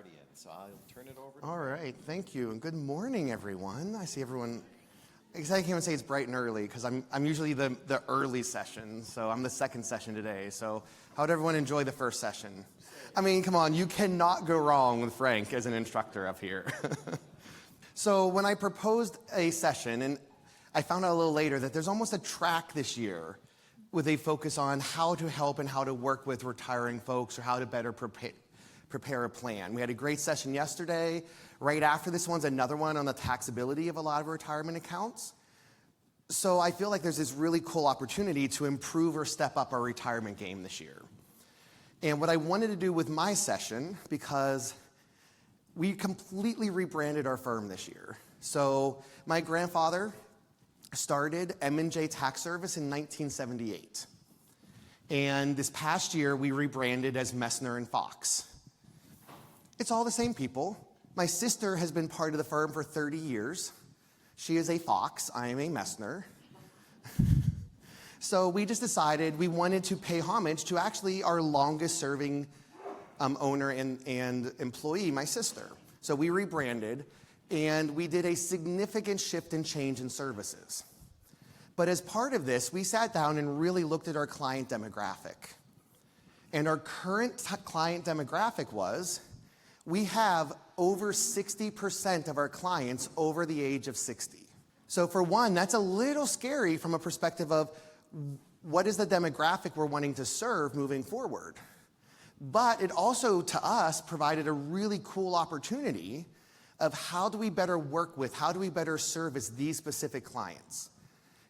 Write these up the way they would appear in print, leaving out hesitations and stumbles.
guardian. So I'll turn it over to All right, thank you, and good morning, everyone. I see everyone. I guess I can't even say it's bright and early because I'm usually the early session, so I'm the second session today. So how did everyone enjoy the first session? I mean, come on, you cannot go wrong with Frank as an instructor up here. So when I proposed a session, and I found out a little later that there's almost a track this year with a focus on how to help and how to work with retiring folks or how to better prepare a plan. We had a great session yesterday. Right after this one's another one on the taxability of a lot of retirement accounts. So I feel like there's this really cool opportunity to improve or step up our retirement game this year. And what I wanted to do with my session, because we completely rebranded our firm this year. So my grandfather started M&J Tax Service in 1978. And this past year, we rebranded as Messner and Fox. It's all the same people. My sister has been part of the firm for 30 years. She is a Fox. I am a Messner. So we just decided we wanted to pay homage to actually our longest serving owner and employee, my sister. So we rebranded, and we did a significant shift and change in services. But as part of this, we sat down and really looked at our client demographic. And our current client demographic was, we have over 60% of our clients over the age of 60. So for one, that's a little scary from a perspective of what is the demographic we're wanting to serve moving forward. But it also, to us, provided a really cool opportunity of how do we better work with, how do we better service these specific clients?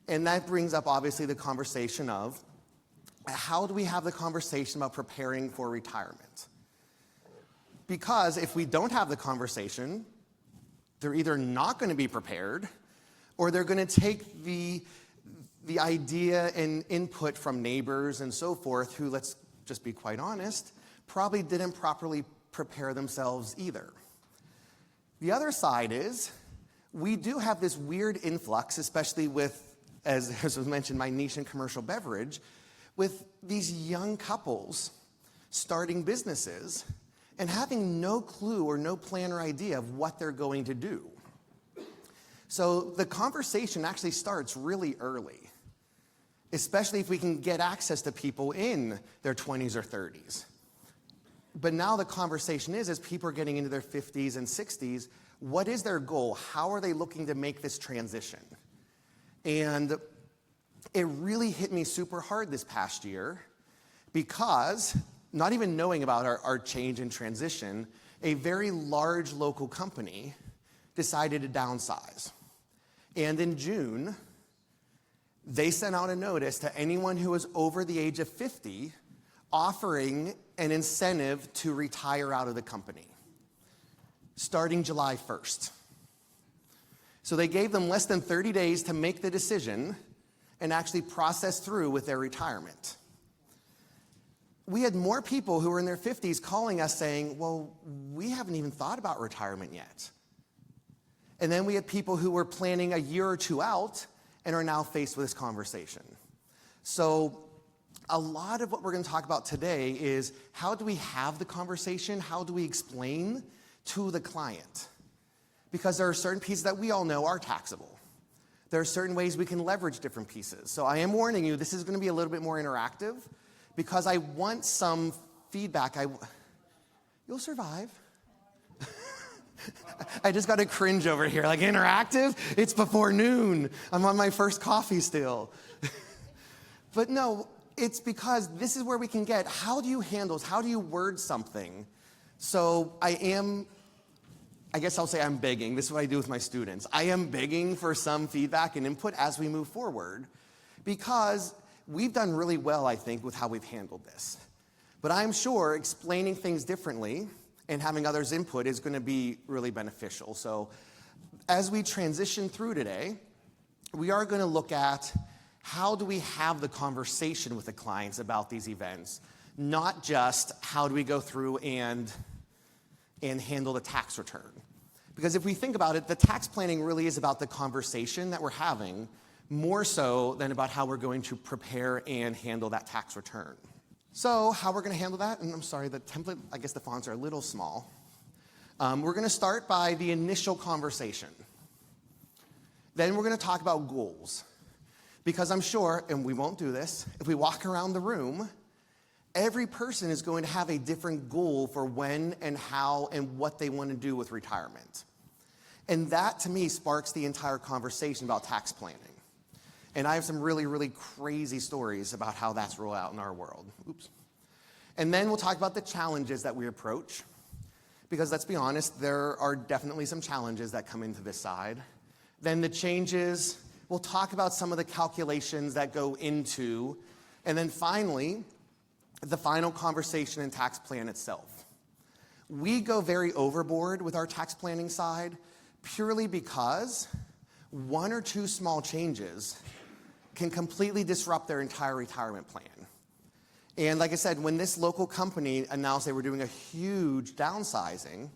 And that brings up, obviously, the conversation of how do we have the conversation about preparing for retirement? Because if we don't have the conversation, they're either not going to be prepared or they're going to take the idea and input from neighbors and so forth who, let's just be quite honest, probably didn't properly prepare themselves either. The other side is we do have this weird influx, especially with, as was mentioned, my niche in commercial beverage, with these young couples starting businesses and having no clue or no plan or idea of what they're going to do. So the conversation actually starts really early, especially if we can get access to people in their 20s or 30s. But now the conversation is, as people are getting into their 50s and 60s, what is their goal? How are they looking to make this transition? And it really hit me super hard this past year because, not even knowing about our change and transition, a very large local company decided to downsize. And in June, they sent out a notice to anyone who was over the age of 50 offering an incentive to retire out of the company starting July 1st. So they gave them less than 30 days to make the decision and actually process through with their retirement. We had more people who were in their 50s calling us saying, well, we haven't even thought about retirement yet. And then we had people who were planning a year or two out and are now faced with this conversation. So a lot of what we're going to talk about today is how do we have the conversation? How do we explain to the client? Because there are certain pieces that we all know are taxable. There are certain ways we can leverage different pieces. So I am warning you, this is going to be a little bit more interactive because I want some feedback. You'll survive. I just got to cringe over here. Like, interactive? It's before noon. I'm on my first coffee still. But no, it's because this is where we can get, how do you word something? So I guess I'll say I'm begging. This is what I do with my students. I am begging for some feedback and input as we move forward because we've done really well, I think, with how we've handled this. But I'm sure explaining things differently and having others' input is going to be really beneficial. So as we transition through today, we are going to look at how do we have the conversation with the clients about these events, not just how do we go through and handle the tax return. Because if we think about it, the tax planning really is about the conversation that we're having more so than about how we're going to prepare and handle that tax return. So how we're going to handle that, and I'm sorry, the template, I guess the fonts are a little small. We're going to start by the initial conversation. Then we're going to talk about goals. Because I'm sure, and we won't do this, if we walk around the room, every person is going to have a different goal for when and how and what they want to do with retirement. And that, to me, sparks the entire conversation about tax planning. And I have some really, really crazy stories about how that's rolled out in our world. Oops. And then we'll talk about the challenges that we approach. Because let's be honest, there are definitely some challenges that come into this side. Then the changes, we'll talk about some of the calculations that go into. And then finally, the final conversation and tax plan itself. We go very overboard with our tax planning side purely because one or two small changes can completely disrupt their entire retirement plan. And like I said, when this local company announced they were doing a huge downsizing,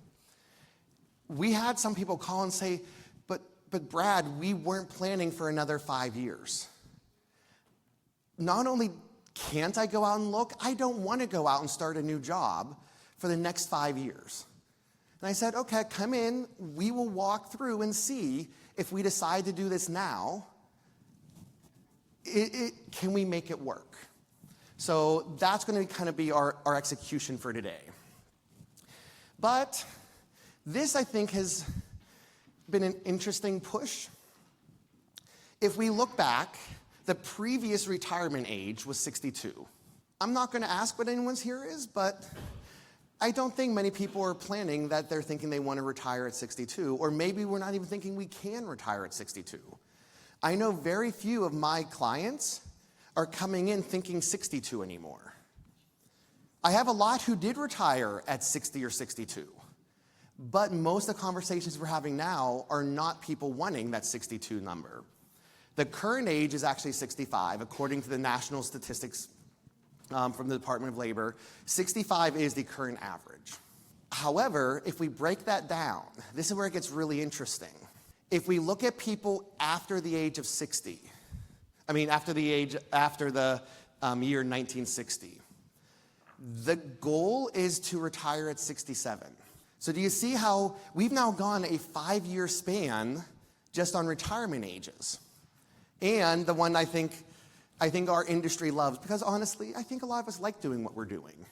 we had some people call and say, but Brad, we weren't planning for another 5 years. Not only can't I go out and look, I don't want to go out and start a new job for the next 5 years. And I said, okay, come in, we will walk through and see if we decide to do this now, can we make it work? So that's going to kind of be our execution for today. But this, I think, has been an interesting push. If we look back, the previous retirement age was 62. I'm not going to ask what anyone's here is, but I don't think many people are planning that they're thinking they want to retire at 62, or maybe we're not even thinking we can retire at 62. I know very few of my clients are coming in thinking 62 anymore. I have a lot who did retire at 60 or 62. But most of the conversations we're having now are not people wanting that 62 number. The current age is actually 65, according to the national statistics from the Department of Labor. 65 is the current average. However, if we break that down, this is where it gets really interesting. If we look at people after the age of 60, after the year 1960, the goal is to retire at 67. So do you see how we've now gone a 5-year span just on retirement ages? And the one I think our industry loves, because honestly, I think a lot of us like doing what we're doing.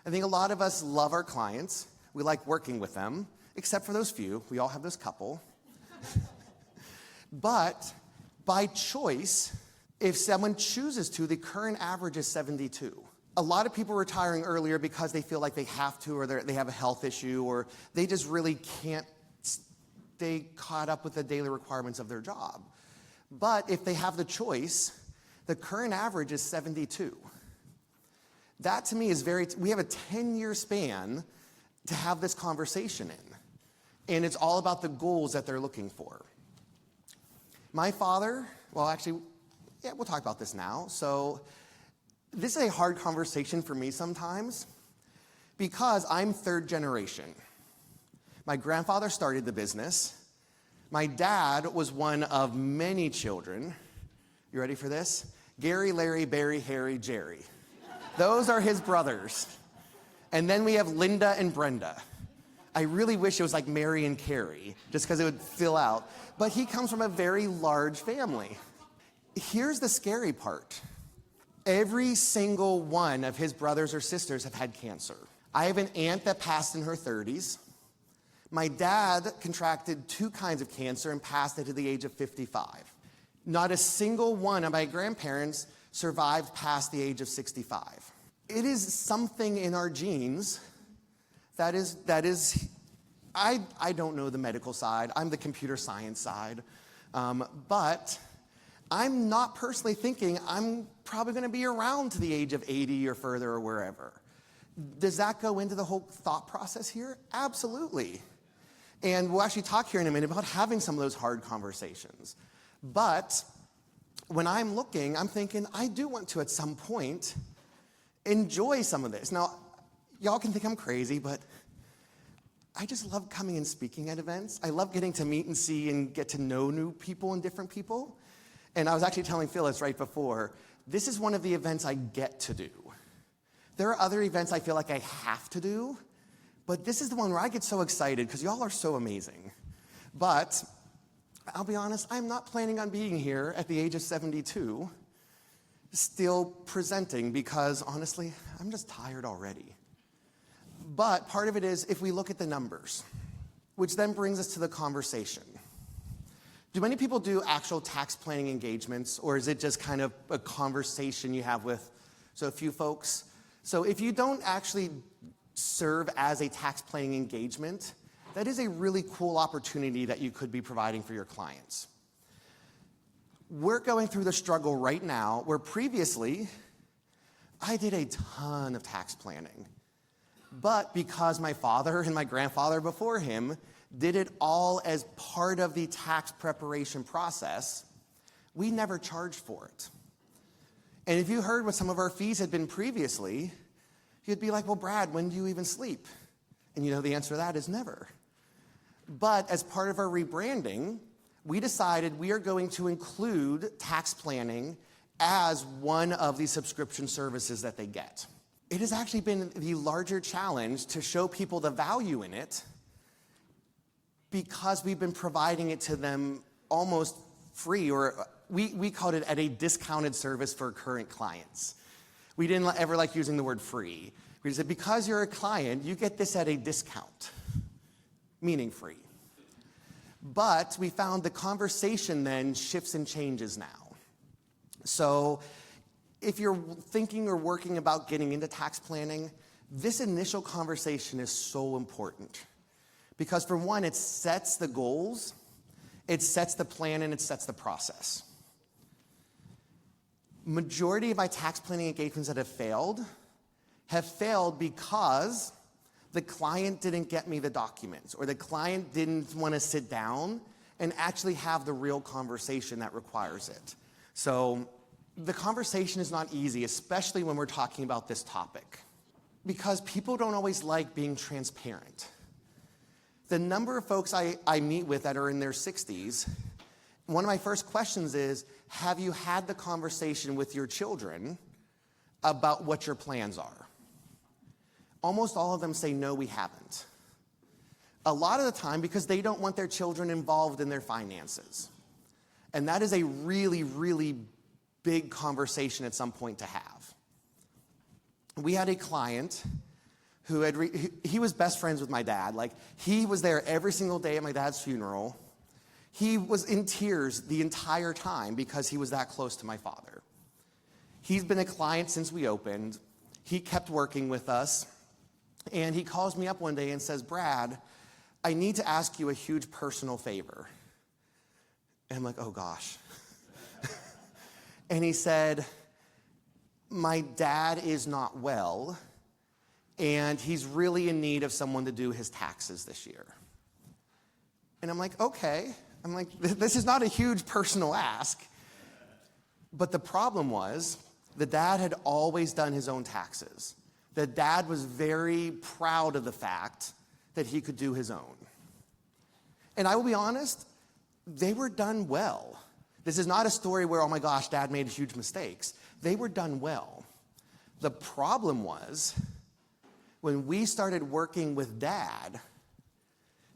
I think a lot of us love our clients. We like working with them, except for those few. We all have those couple. But by choice, if someone chooses to, the current average is 72. A lot of people are retiring earlier because they feel like they have to, or they have a health issue, or they just really can't stay caught up with the daily requirements of their job. But if they have the choice, the current average is 72. That to me is we have a 10-year span to have this conversation in. And it's all about the goals that they're looking for. My father, we'll talk about this now. So this is a hard conversation for me sometimes because I'm third generation. My grandfather started the business. My dad was one of many children. You ready for this? Gary, Larry, Barry, Harry, Jerry. Those are his brothers. And then we have Linda and Brenda. I really wish it was like Mary and Carrie, just because it would fill out. But he comes from a very large family. Here's the scary part. Every single one of his brothers or sisters have had cancer. I have an aunt that passed in her 30s. My dad contracted 2 kinds of cancer and passed it at the age of 55. Not a single one of my grandparents survived past the age of 65. It is something in our genes that is, I don't know the medical side. I'm the computer science side. But I'm not personally thinking I'm probably going to be around to the age of 80 or further or wherever. Does that go into the whole thought process here? Absolutely. And we'll actually talk here in a minute about having some of those hard conversations. But when I'm looking, I'm thinking, I do want to, at some point, enjoy some of this. Now, y'all can think I'm crazy, but I just love coming and speaking at events. I love getting to meet and see and get to know new people and different people. And I was actually telling Phyllis right before, this is one of the events I get to do. There are other events I feel like I have to do, But this is the one where I get so excited because y'all are so amazing. But I'll be honest, I'm not planning on being here at the age of 72, still presenting, because honestly, I'm just tired already. But part of it is if we look at the numbers, which then brings us to the conversation. Do many people do actual tax planning engagements, or is it just kind of a conversation you have with a few folks? So if you don't actually serve as a tax planning engagement, that is a really cool opportunity that you could be providing for your clients. We're going through the struggle right now where previously I did a ton of tax planning. But because my father and my grandfather before him did it all as part of the tax preparation process, we never charged for it. And if you heard what some of our fees had been previously, you'd be like, well, Brad, when do you even sleep? And you know the answer to that is never. But as part of our rebranding, we decided we are going to include tax planning as one of the subscription services that they get. It has actually been the larger challenge to show people the value in it because we've been providing it to them almost free, or we called it at a discounted service for current clients. We didn't ever like using the word free. We said, because you're a client, you get this at a discount, meaning free. But we found the conversation then shifts and changes now. So if you're thinking or working about getting into tax planning, this initial conversation is so important. Because for one, it sets the goals, it sets the plan, and it sets the process. Majority of my tax planning engagements that have failed because the client didn't get me the documents, or the client didn't want to sit down and actually have the real conversation that requires it. So the conversation is not easy, especially when we're talking about this topic, because people don't always like being transparent. The number of folks I meet with that are in their 60s, one of my first questions is, have you had the conversation with your children about what your plans are? Almost all of them say, no, we haven't. A lot of the time because they don't want their children involved in their finances. And that is a really, really big conversation at some point to have. We had a client who he was best friends with my dad. Like, he was there every single day at my dad's funeral. He was in tears the entire time because he was that close to my father. He's been a client since we opened. He kept working with us. And he calls me up one day and says, Brad, I need to ask you a huge personal favor. And I'm like, oh gosh. And he said, my dad is not well, and he's really in need of someone to do his taxes this year. And I'm like, okay. I'm like, this is not a huge personal ask. But the problem was, the dad had always done his own taxes. The dad was very proud of the fact that he could do his own. And I will be honest, they were done well. This is not a story where, oh my gosh, dad made huge mistakes. They were done well. The problem was, when we started working with dad,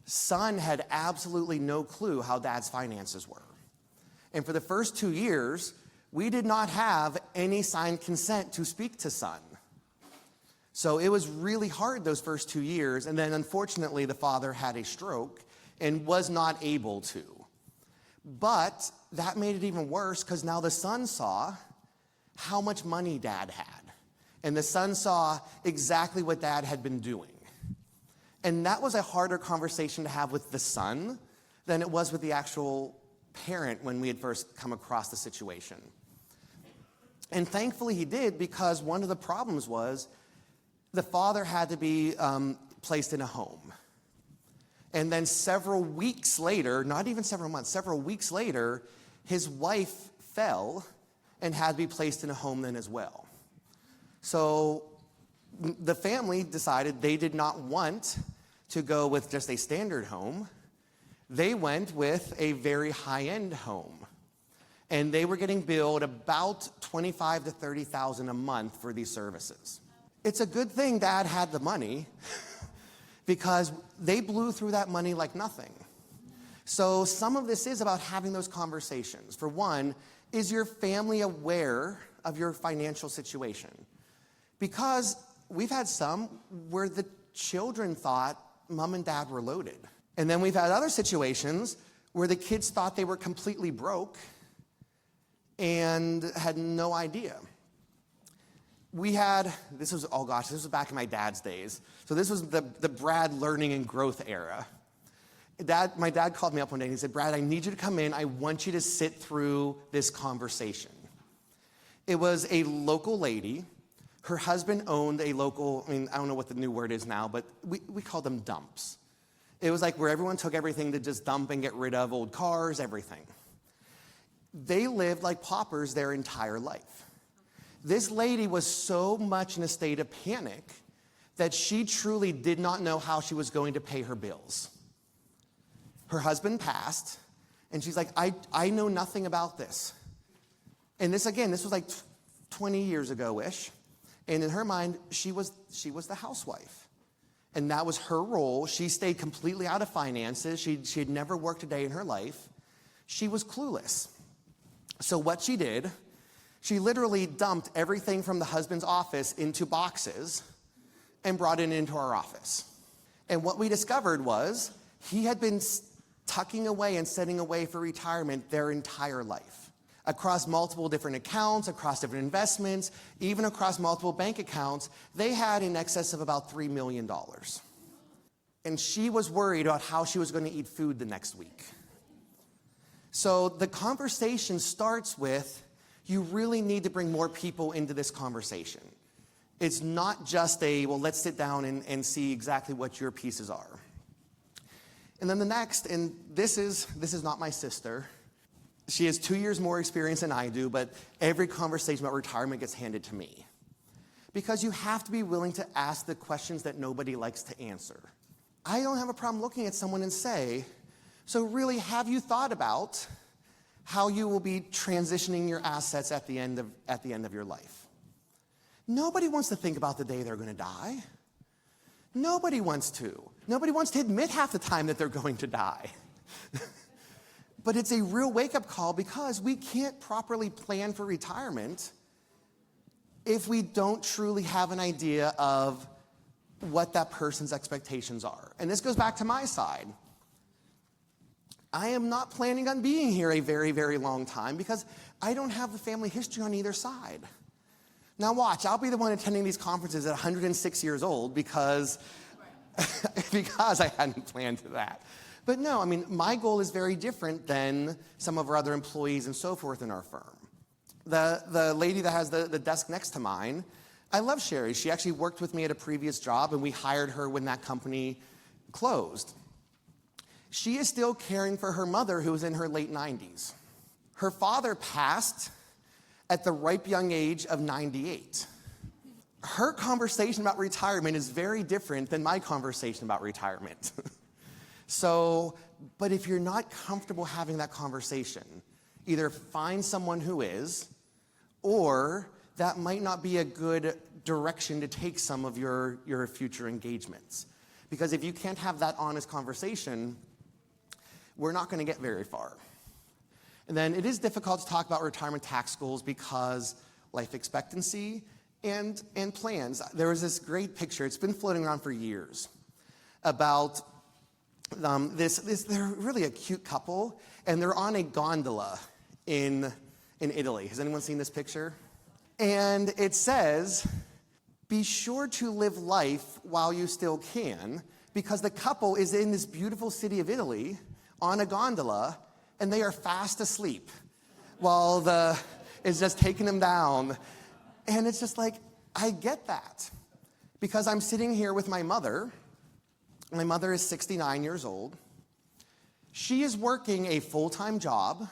son had absolutely no clue how dad's finances were. And for the first 2 years, we did not have any signed consent to speak to son. So it was really hard those first 2 years, and then unfortunately the father had a stroke and was not able to. But that made it even worse because now the son saw how much money dad had. And the son saw exactly what dad had been doing. And that was a harder conversation to have with the son than it was with the actual parent when we had first come across the situation. And thankfully he did, because one of the problems was the father had to be placed in a home. And then several weeks later, not even several months, several weeks later, his wife fell and had to be placed in a home then as well. So the family decided they did not want to go with just a standard home. They went with a very high-end home. And they were getting billed about $25,000 to $30,000 a month for these services. It's a good thing dad had the money. because they blew through that money like nothing. So some of this is about having those conversations. For one, is your family aware of your financial situation? Because we've had some where the children thought mom and dad were loaded. And then we've had other situations where the kids thought they were completely broke and had no idea. This was back in my dad's days. So this was the Brad learning and growth era. My dad called me up one day and he said, Brad, I need you to come in. I want you to sit through this conversation. It was a local lady. Her husband owned a local, I don't know what the new word is now, but we called them dumps. It was like where everyone took everything to just dump and get rid of, old cars, everything. They lived like paupers their entire life. This lady was so much in a state of panic that she truly did not know how she was going to pay her bills. Her husband passed, and she's like, I know nothing about this. And this was like 20 years ago-ish. And in her mind, she was the housewife. And that was her role. She stayed completely out of finances. She had never worked a day in her life. She was clueless. So what she did, she literally dumped everything from the husband's office into boxes and brought it into our office. And what we discovered was he had been tucking away and setting away for retirement their entire life, across multiple different accounts, across different investments, even across multiple bank accounts. They had in excess of about $3 million. And she was worried about how she was going to eat food the next week. So the conversation starts with, you really need to bring more people into this conversation. It's not just let's sit down and see exactly what your pieces are. And then the next, and this is not my sister. She has 2 years more experience than I do, but every conversation about retirement gets handed to me. Because you have to be willing to ask the questions that nobody likes to answer. I don't have a problem looking at someone and say, so really, have you thought about how you will be transitioning your assets at the end of your life? Nobody wants to think about the day they're going to die. Nobody wants to. Nobody wants to admit half the time that they're going to die. But it's a real wake-up call because we can't properly plan for retirement if we don't truly have an idea of what that person's expectations are. And this goes back to my side. I am not planning on being here a very, very long time because I don't have the family history on either side. Now watch, I'll be the one attending these conferences at 106 years old because I hadn't planned for that. But no, my goal is very different than some of our other employees and so forth in our firm. The lady that has the desk next to mine, I love Sherry. She actually worked with me at a previous job, and we hired her when that company closed. She is still caring for her mother, who is in her late 90s. Her father passed at the ripe young age of 98. Her conversation about retirement is very different than my conversation about retirement. But if you're not comfortable having that conversation, either find someone who is, or that might not be a good direction to take some of your future engagements. Because if you can't have that honest conversation, we're not going to get very far. And then it is difficult to talk about retirement tax goals because life expectancy and plans. There was this great picture, it's been floating around for years, about they're really a cute couple, and they're on a gondola in Italy. Has anyone seen this picture? And it says, be sure to live life while you still can, because the couple is in this beautiful city of Italy on a gondola, and they are fast asleep while it's just taking them down. And it's just like, I get that. Because I'm sitting here with my mother. My mother is 69 years old. She is working a full-time job,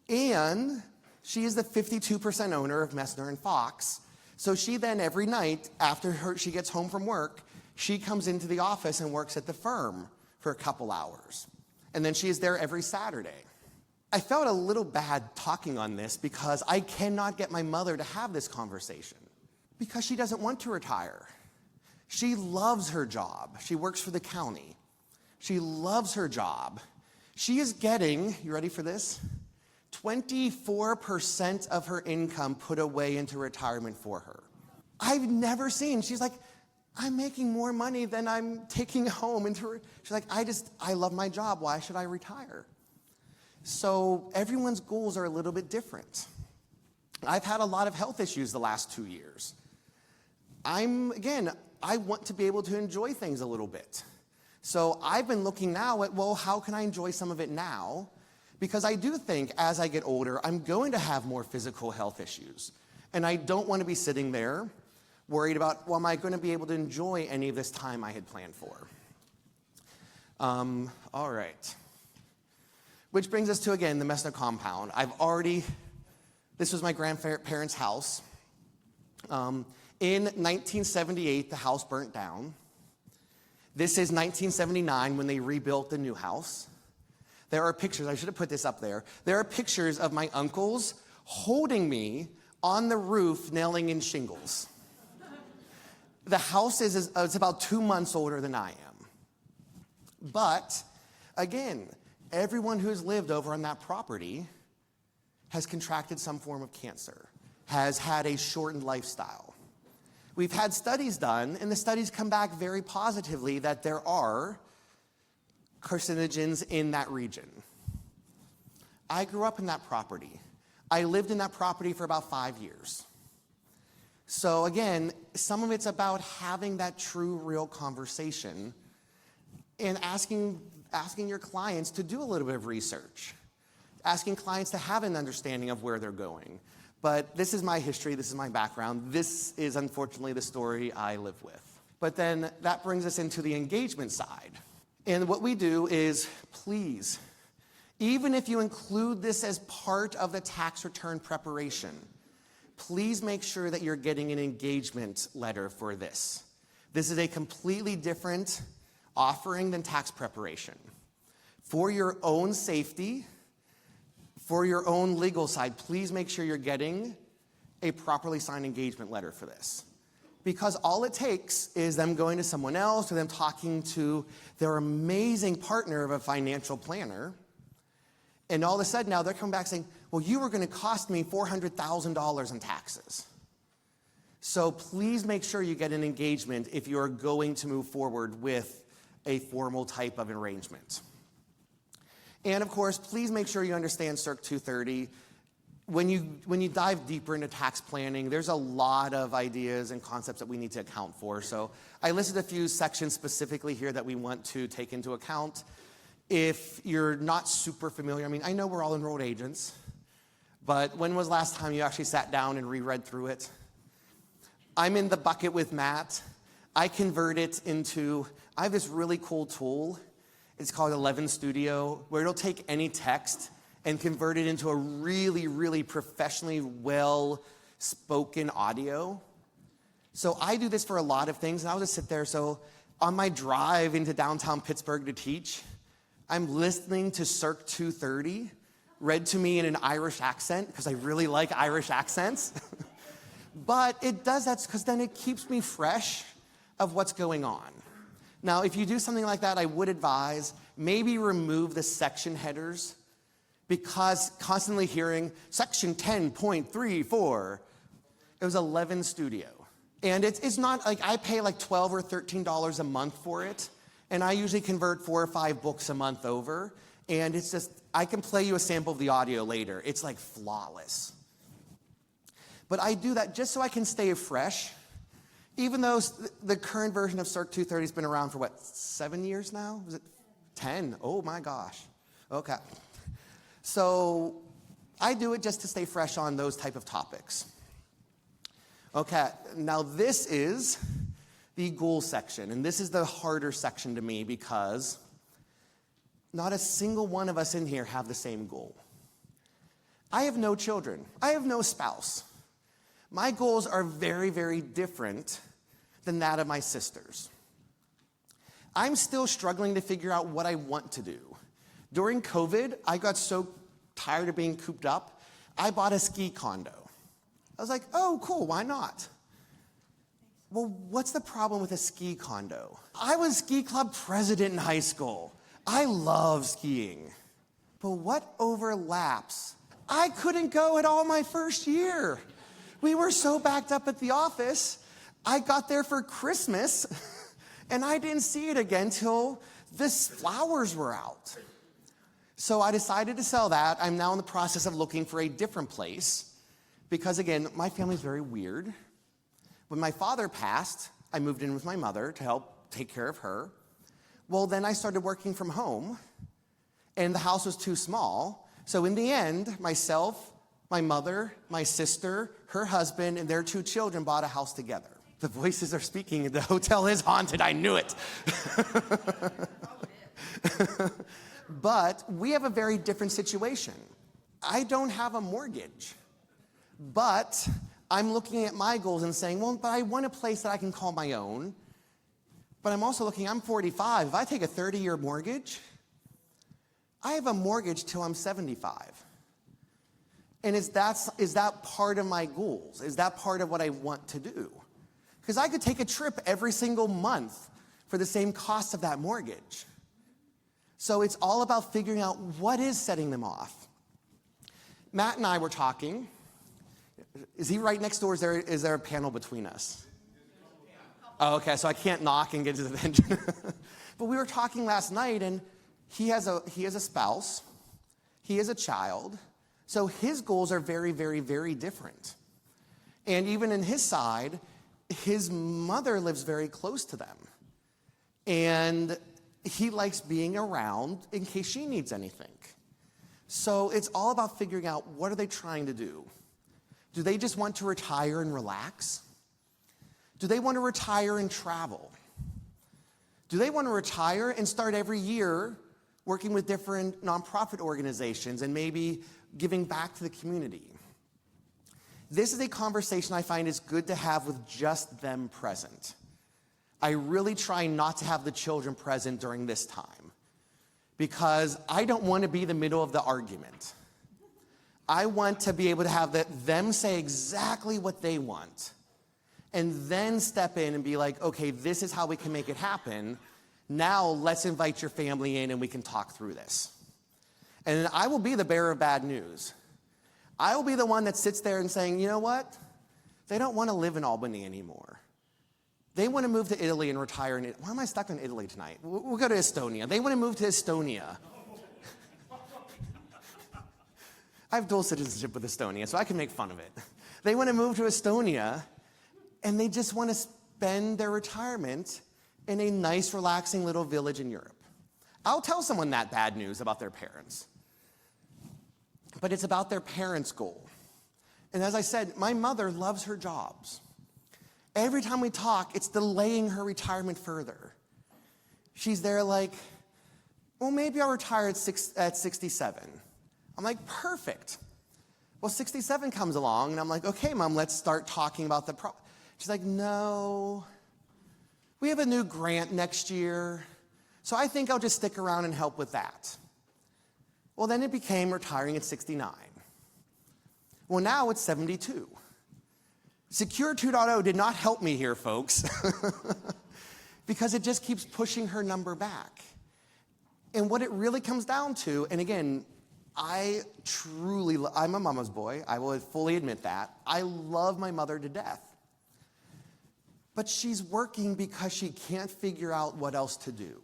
and she is the 52% owner of Messner and Fox. So she then every night after she gets home from work, she comes into the office and works at the firm for a couple hours. And then she is there every Saturday. I felt a little bad talking on this because I cannot get my mother to have this conversation because she doesn't want to retire. She loves her job. She works for the county. She loves her job. She is getting, you ready for this? 24% of her income put away into retirement for her. I've never seen, she's like, I'm making more money than I'm taking home into, she's like, I love my job. Why should I retire? So everyone's goals are a little bit different. I've had a lot of health issues the last 2 years. I want to be able to enjoy things a little bit. So I've been looking now at, well, how can I enjoy some of it now? Because I do think as I get older, I'm going to have more physical health issues. And I don't want to be sitting there worried about, well, am I going to be able to enjoy any of this time I had planned for? All right. Which brings us to, again, the Messner compound. This was my grandparents' house. In 1978, the house burnt down. This is 1979 when they rebuilt the new house. There are pictures, I should have put this up there. There are pictures of my uncles holding me on the roof, nailing in shingles. The house it's about 2 months older than I am. But, again, everyone who's lived over on that property has contracted some form of cancer, has had a shortened lifestyle. We've had studies done, and the studies come back very positively that there are carcinogens in that region. I grew up in that property. I lived in that property for about 5 years. So again, some of it's about having that true, real conversation and asking your clients to do a little bit of research, asking clients to have an understanding of where they're going. But this is my history, this is my background. This is unfortunately the story I live with. But then that brings us into the engagement side. And what we do is, please, even if you include this as part of the tax return preparation, please make sure that you're getting an engagement letter for this. This is a completely different offering than tax preparation. For your own safety, for your own legal side, please make sure you're getting a properly signed engagement letter for this. Because all it takes is them going to someone else or them talking to their amazing partner of a financial planner. And all of a sudden now they're coming back saying, well, you were going to cost me $400,000 in taxes. So please make sure you get an engagement if you're going to move forward with a formal type of arrangement. And of course, please make sure you understand Circ 230. When you dive deeper into tax planning, there's a lot of ideas and concepts that we need to account for. So I listed a few sections specifically here that we want to take into account. If you're not super familiar, I mean, I know we're all enrolled agents, but when was the last time you actually sat down and reread through it? I'm in the bucket with Matt. I convert it into, I have this really cool tool. It's called 11 Studio, where it'll take any text and convert it into a really, really professionally well-spoken audio. So I do this for a lot of things, and I'll just sit there. So on my drive into downtown Pittsburgh to teach, I'm listening to Circ 230, read to me in an Irish accent, because I really like Irish accents. But it does that because then it keeps me fresh of what's going on. Now, if you do something like that, I would advise maybe remove the section headers, because constantly hearing section 10.34, it was 11 Studio. And it's not like I pay like $12 or $13 a month for it, and I usually convert 4 or 5 books a month over, and it's just, I can play you a sample of the audio later. It's like flawless. But I do that just so I can stay fresh, even though the current version of Circ 230 has been around for 7 years now? Was it 10? Oh my gosh. Okay. So I do it just to stay fresh on those type of topics. Okay, now this is the goal section, and this is the harder section to me because not a single one of us in here have the same goal. I have no children. I have no spouse. My goals are very, very different than that of my sisters. I'm still struggling to figure out what I want to do. During COVID, I got so tired of being cooped up, I bought a ski condo. I was like, oh, cool, why not? well, what's the problem with a ski condo? I was ski club president in high school. I love skiing. But what overlaps? I couldn't go at all my first year. We were so backed up at the office. I got there for Christmas, and I didn't see it again till the flowers were out. So I decided to sell that. I'm now in the process of looking for a different place because, again, my family's very weird. When my father passed, I moved in with my mother to help take care of her. Well, then I started working from home, and the house was too small. So in the end, myself, my mother, my sister, her husband, and their 2 children bought a house together. The voices are speaking. The hotel is haunted. I knew it. But we have a very different situation. I don't have a mortgage, but I'm looking at my goals and saying, well, but I want a place that I can call my own. But I'm also looking, I'm 45. If I take a 30-year mortgage, I have a mortgage till I'm 75. And is that part of my goals? Is that part of what I want to do? Because I could take a trip every single month for the same cost of that mortgage. So it's all about figuring out what is setting them off. Matt and I were talking. Is he right next door? Is there a panel between us? Oh, okay, so I can't knock and get to the bench. But we were talking last night, and he has a spouse. He has a child. So his goals are very, very, very different. And even in his side, his mother lives very close to them. And he likes being around in case she needs anything. So it's all about figuring out, what are they trying to do? Do they just want to retire and relax? Do they want to retire and travel? Do they want to retire and start every year working with different nonprofit organizations and maybe giving back to the community? This is a conversation I find is good to have with just them present. I really try not to have the children present during this time because I don't want to be the middle of the argument. I want to be able to have them say exactly what they want and then step in and be like, okay, this is how we can make it happen. Now let's invite your family in and we can talk through this. And I will be the bearer of bad news. I will be the one that sits there and saying, you know what? They don't want to live in Albany anymore. They want to move to Italy and retire in it. Why am I stuck in Italy tonight? We'll go to Estonia. They want to move to Estonia. I have dual citizenship with Estonia, so I can make fun of it. They want to move to Estonia, and they just want to spend their retirement in a nice, relaxing little village in Europe. I'll tell someone that bad news about their parents. But it's about their parents' goal. And as I said, my mother loves her jobs. Every time we talk, it's delaying her retirement further. She's there like, well, maybe I'll retire at 67. I'm like, perfect. Well, 67 comes along, and I'm like, okay, Mom, let's start talking about the problem. She's like, no, we have a new grant next year, so I think I'll just stick around and help with that. Well, then it became retiring at 69. Well, now it's 72. Secure 2.0 did not help me here, folks, because it just keeps pushing her number back. And what it really comes down to, and again, I'm a mama's boy. I will fully admit that. I love my mother to death. But she's working because she can't figure out what else to do.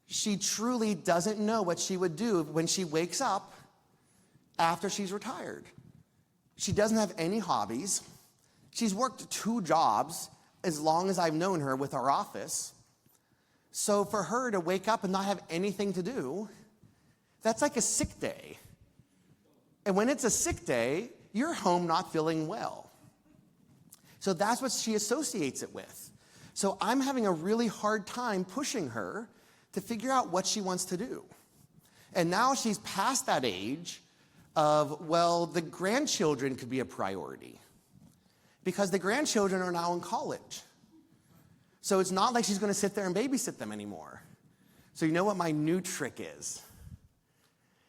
She truly doesn't know what she would do when she wakes up after she's retired. She doesn't have any hobbies. She's worked 2 jobs as long as I've known her with our office. So for her to wake up and not have anything to do, that's like a sick day. And when it's a sick day, you're home not feeling well. So that's what she associates it with. So I'm having a really hard time pushing her to figure out what she wants to do. And now she's past that age of, well, the grandchildren could be a priority because the grandchildren are now in college. So it's not like she's going to sit there and babysit them anymore. So you know what my new trick is?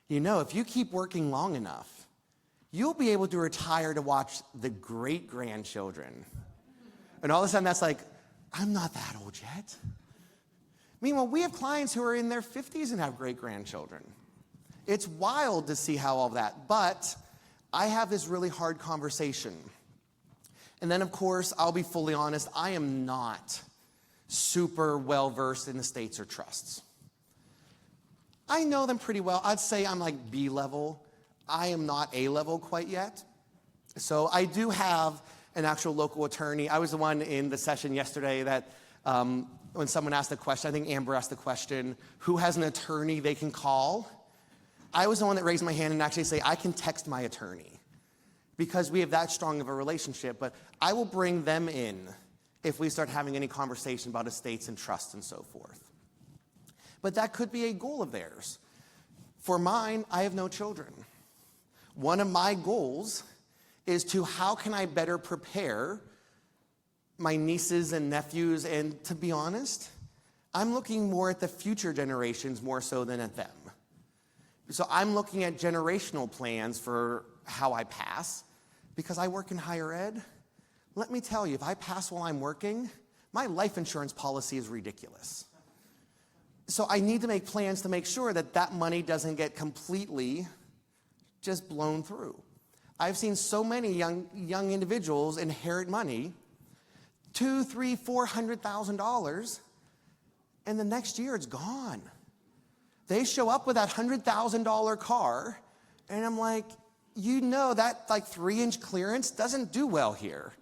You know, if you keep working long enough, you'll be able to retire to watch the great-grandchildren And all of a sudden that's like, I'm not that old yet. Meanwhile, we have clients who are in their 50s and have great-grandchildren. It's wild to see how all that, but I have this really hard conversation. And then, of course, I'll be fully honest, I am not super well-versed in estates or trusts. I know them pretty well. I'd say I'm like B-level. I am not A-level quite yet. So I do have an actual local attorney. I was the one in the session yesterday that when someone asked the question, I think Amber asked the question, who has an attorney they can call? I was the one that raised my hand and actually say, I can text my attorney because we have that strong of a relationship, but I will bring them in if we start having any conversation about estates and trusts and so forth. But that could be a goal of theirs. For mine, I have no children. One of my goals is to how can I better prepare my nieces and nephews, and to be honest, I'm looking more at the future generations more so than at them. So I'm looking at generational plans for how I pass, because I work in higher ed. Let me tell you, if I pass while I'm working, my life insurance policy is ridiculous. So I need to make plans to make sure that that money doesn't get completely just blown through. I've seen so many young individuals inherit money, $200,000, $300,000, $400,000, and the next year it's gone. They show up with that $100,000 car, and I'm like, you know that like 3-inch clearance doesn't do well here.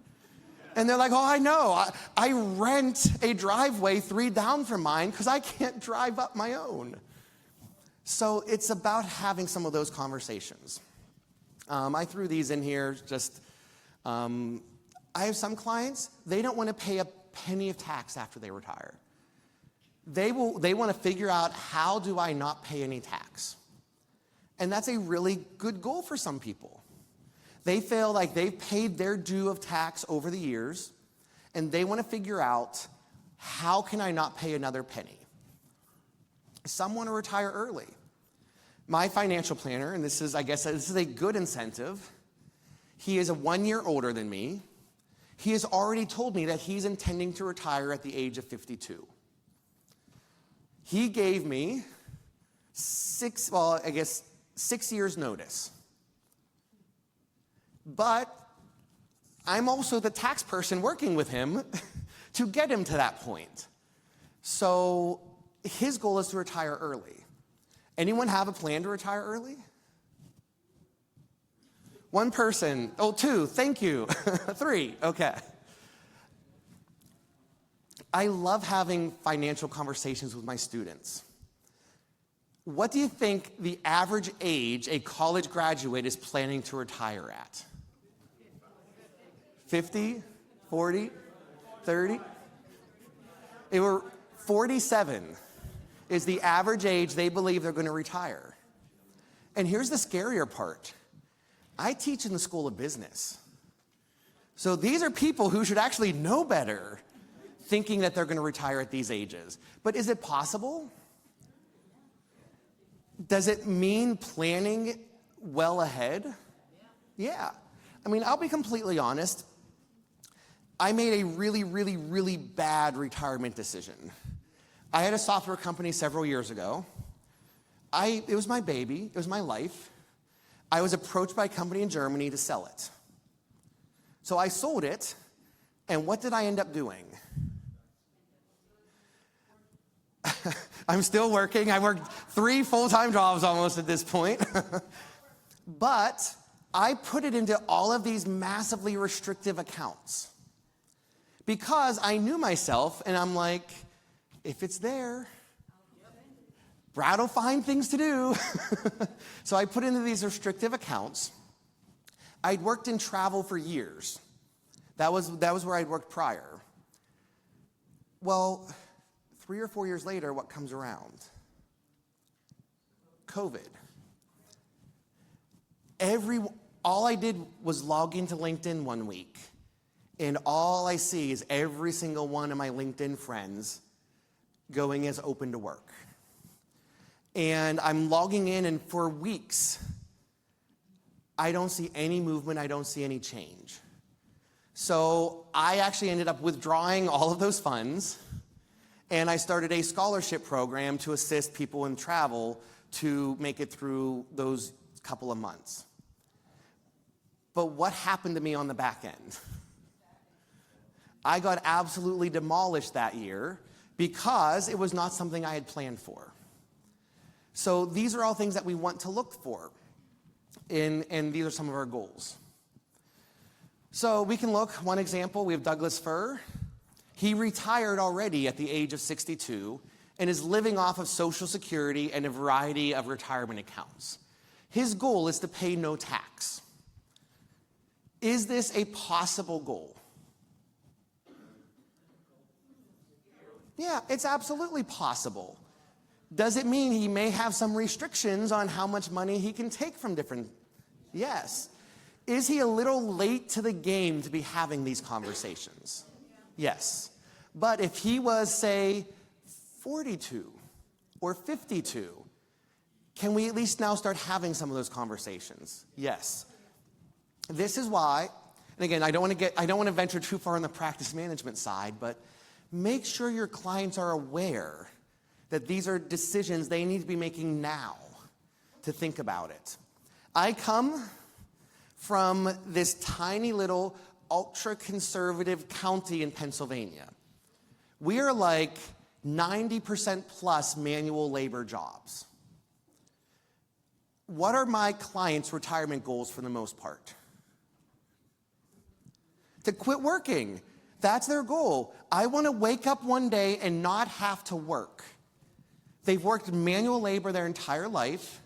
And they're like, oh, I know. I rent a driveway 3 down from mine because I can't drive up my own. So it's about having some of those conversations. I threw these in here just, I have some clients, they don't want to pay a penny of tax after they retire. They want to figure out, how do I not pay any tax? And that's a really good goal for some people. They feel like they've paid their due of tax over the years, and they want to figure out, how can I not pay another penny? Some want to retire early. My financial planner, and this is a good incentive, he is 1 year older than me. He has already told me that he's intending to retire at the age of 52. He gave me 6 years notice. But I'm also the tax person working with him to get him to that point. So his goal is to retire early. Anyone have a plan to retire early? One person. Oh, 2. Thank you. 3. Okay. I love having financial conversations with my students. What do you think the average age a college graduate is planning to retire at? 50? 40? 30? They were 47 is the average age they believe they're going to retire. And here's the scarier part. I teach in the School of Business. So these are people who should actually know better, thinking that they're going to retire at these ages. But is it possible? Does it mean planning well ahead? Yeah. I mean, I'll be completely honest. I made a really, really, really bad retirement decision. I had a software company several years ago. It was my baby. It was my life. I was approached by a company in Germany to sell it. So I sold it, and what did I end up doing? I'm still working. I worked 3 full-time jobs almost at this point. But I put it into all of these massively restrictive accounts because I knew myself, and I'm like, if it's there, Brad will find things to do. So I put into these restrictive accounts. I'd worked in travel for years. That was where I'd worked prior. Well, 3 or 4 years later, what comes around? COVID. All I did was log into LinkedIn one week, and all I see is every single one of my LinkedIn friends going as open to work. And I'm logging in, and for weeks, I don't see any movement, I don't see any change. So I actually ended up withdrawing all of those funds, and I started a scholarship program to assist people in travel to make it through those couple of months. But what happened to me on the back end? I got absolutely demolished that year because it was not something I had planned for. So these are all things that we want to look for, and these are some of our goals. So we can look, one example, we have Douglas Fir. He retired already at the age of 62 and is living off of Social Security and a variety of retirement accounts. His goal is to pay no tax. Is this a possible goal? Yeah, it's absolutely possible. Does it mean he may have some restrictions on how much money he can take from different? Yes. Is he a little late to the game to be having these conversations? Yes. But if he was, say, 42 or 52, can we at least now start having some of those conversations? Yes. This is why, and again, I don't want to venture too far on the practice management side, but make sure your clients are aware that these are decisions they need to be making now to think about it. I come from this tiny little ultra-conservative county in Pennsylvania. We are like 90% plus manual labor jobs. What are my clients' retirement goals for the most part? To quit working. That's their goal. I want to wake up one day and not have to work. They've worked manual labor their entire life.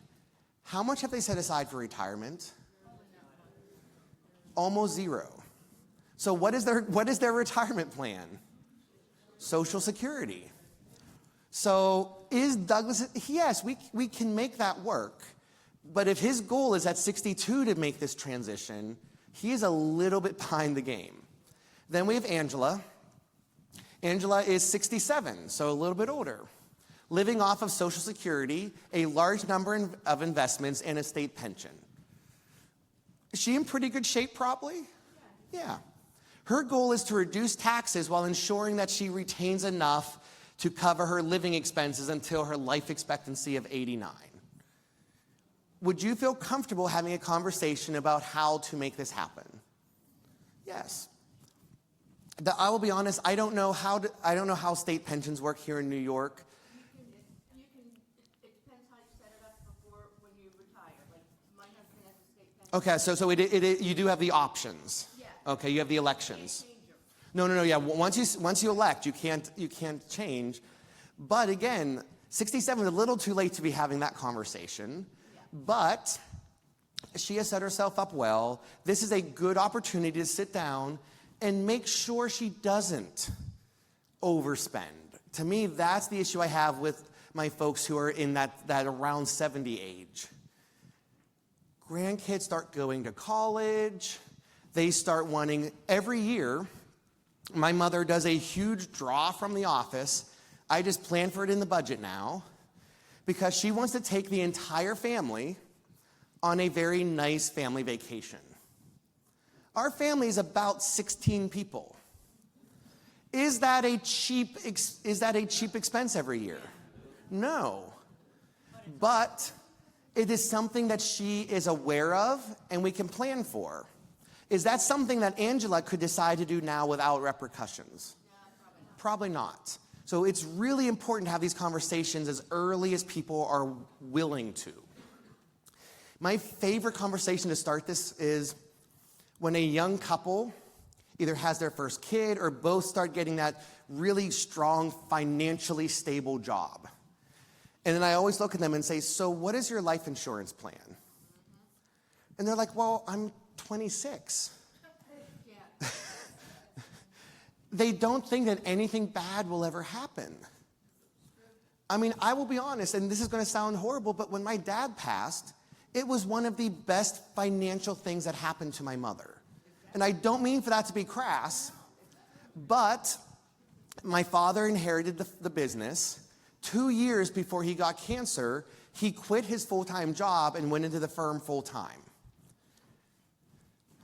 How much have they set aside for retirement? Almost zero. So what is their retirement plan? Social Security. So is Douglas, yes, we can make that work. But if his goal is at 62 to make this transition, he is a little bit behind the game. Then we have Angela. Angela is 67, so a little bit older. Living off of Social Security, a large number of investments, and a state pension. Is she in pretty good shape, probably? Yeah. Her goal is to reduce taxes while ensuring that she retains enough to cover her living expenses until her life expectancy of 89. Would you feel comfortable having a conversation about how to make this happen? Yes. I will be honest, I don't know how state pensions work here in New York. It depends how you set it up before when you retire. Like my husband has a state pension. Okay, so you do have the options. Yeah. Okay, you have the elections. Change them. No, yeah. Once you elect, you can't change. But again, 67 is a little too late to be having that conversation. Yeah. But she has set herself up well. This is a good opportunity to sit down and make sure she doesn't overspend. To me, that's the issue I have with my folks who are in that around 70 age. Grandkids start going to college. They start wanting, every year, my mother does a huge draw from the office. I just plan for it in the budget now because she wants to take the entire family on a very nice family vacation. Our family is about 16 people. Is that a cheap expense every year? No. But it is something that she is aware of and we can plan for. Is that something that Angela could decide to do now without repercussions? No, probably not. So it's really important to have these conversations as early as people are willing to. My favorite conversation to start this is when a young couple either has their first kid or both start getting that really strong, financially stable job. And then I always look at them and say, so what is your life insurance plan? And they're like, well, I'm 26. Yeah. They don't think that anything bad will ever happen. I mean, I will be honest, and this is going to sound horrible, but when my dad passed, it was one of the best financial things that happened to my mother. And I don't mean for that to be crass, but my father inherited the business. 2 years before he got cancer, he quit his full-time job and went into the firm full-time.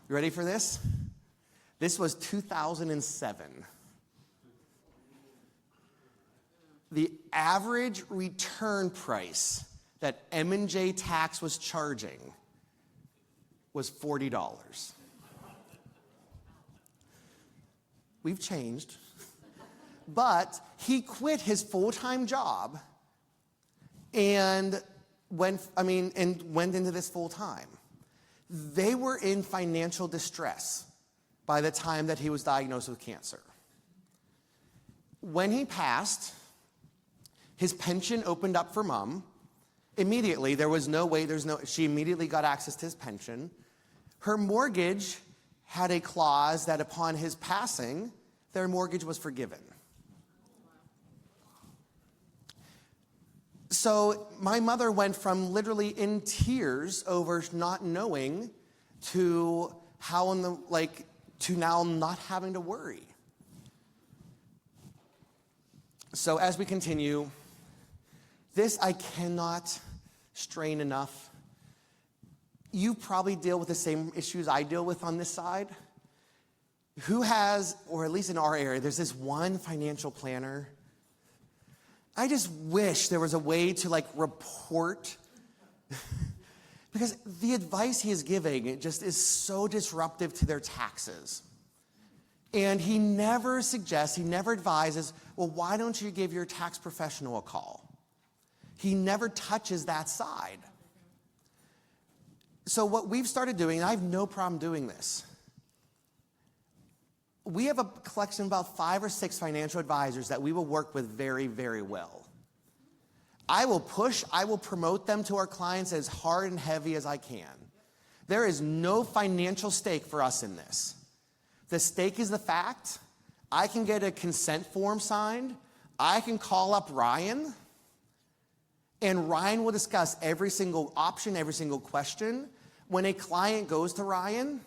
You ready for this? This was 2007. The average return price that M&J Tax was charging was $40. We've changed. But he quit his full-time job and went into this full-time. They were in financial distress by the time that he was diagnosed with cancer. When he passed, his pension opened up for Mom. Immediately, there was no way, she immediately got access to his pension. Her mortgage had a clause that upon his passing, their mortgage was forgiven. So my mother went from literally in tears over not knowing to now not having to worry. So as we continue, this I cannot strain enough. You probably deal with the same issues I deal with on this side. Who has, or at least in our area, there's this one financial planner. I just wish there was a way to report because the advice he is giving, it just is so disruptive to their taxes. And he never suggests, he never advises, well, why don't you give your tax professional a call? He never touches that side. So what we've started doing, and I have no problem doing this, we have a collection of about 5 or 6 financial advisors that we will work with very, very well. I will promote them to our clients as hard and heavy as I can. There is no financial stake for us in this. The stake is the fact I can get a consent form signed, I can call up Ryan, and Ryan will discuss every single option, every single question. When a client goes to Ryan,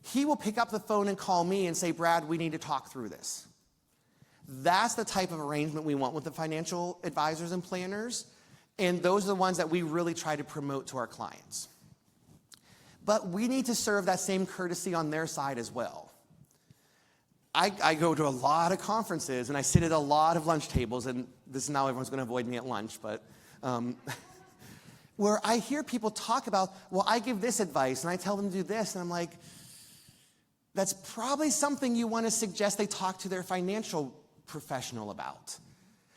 he will pick up the phone and call me and say, Brad, we need to talk through this. That's the type of arrangement we want with the financial advisors and planners, and those are the ones that we really try to promote to our clients. But we need to serve that same courtesy on their side as well. I go to a lot of conferences, and I sit at a lot of lunch tables, and this is now everyone's going to avoid me at lunch, but where I hear people talk about, well, I give this advice, and I tell them to do this, and I'm like, that's probably something you want to suggest they talk to their financial professional about.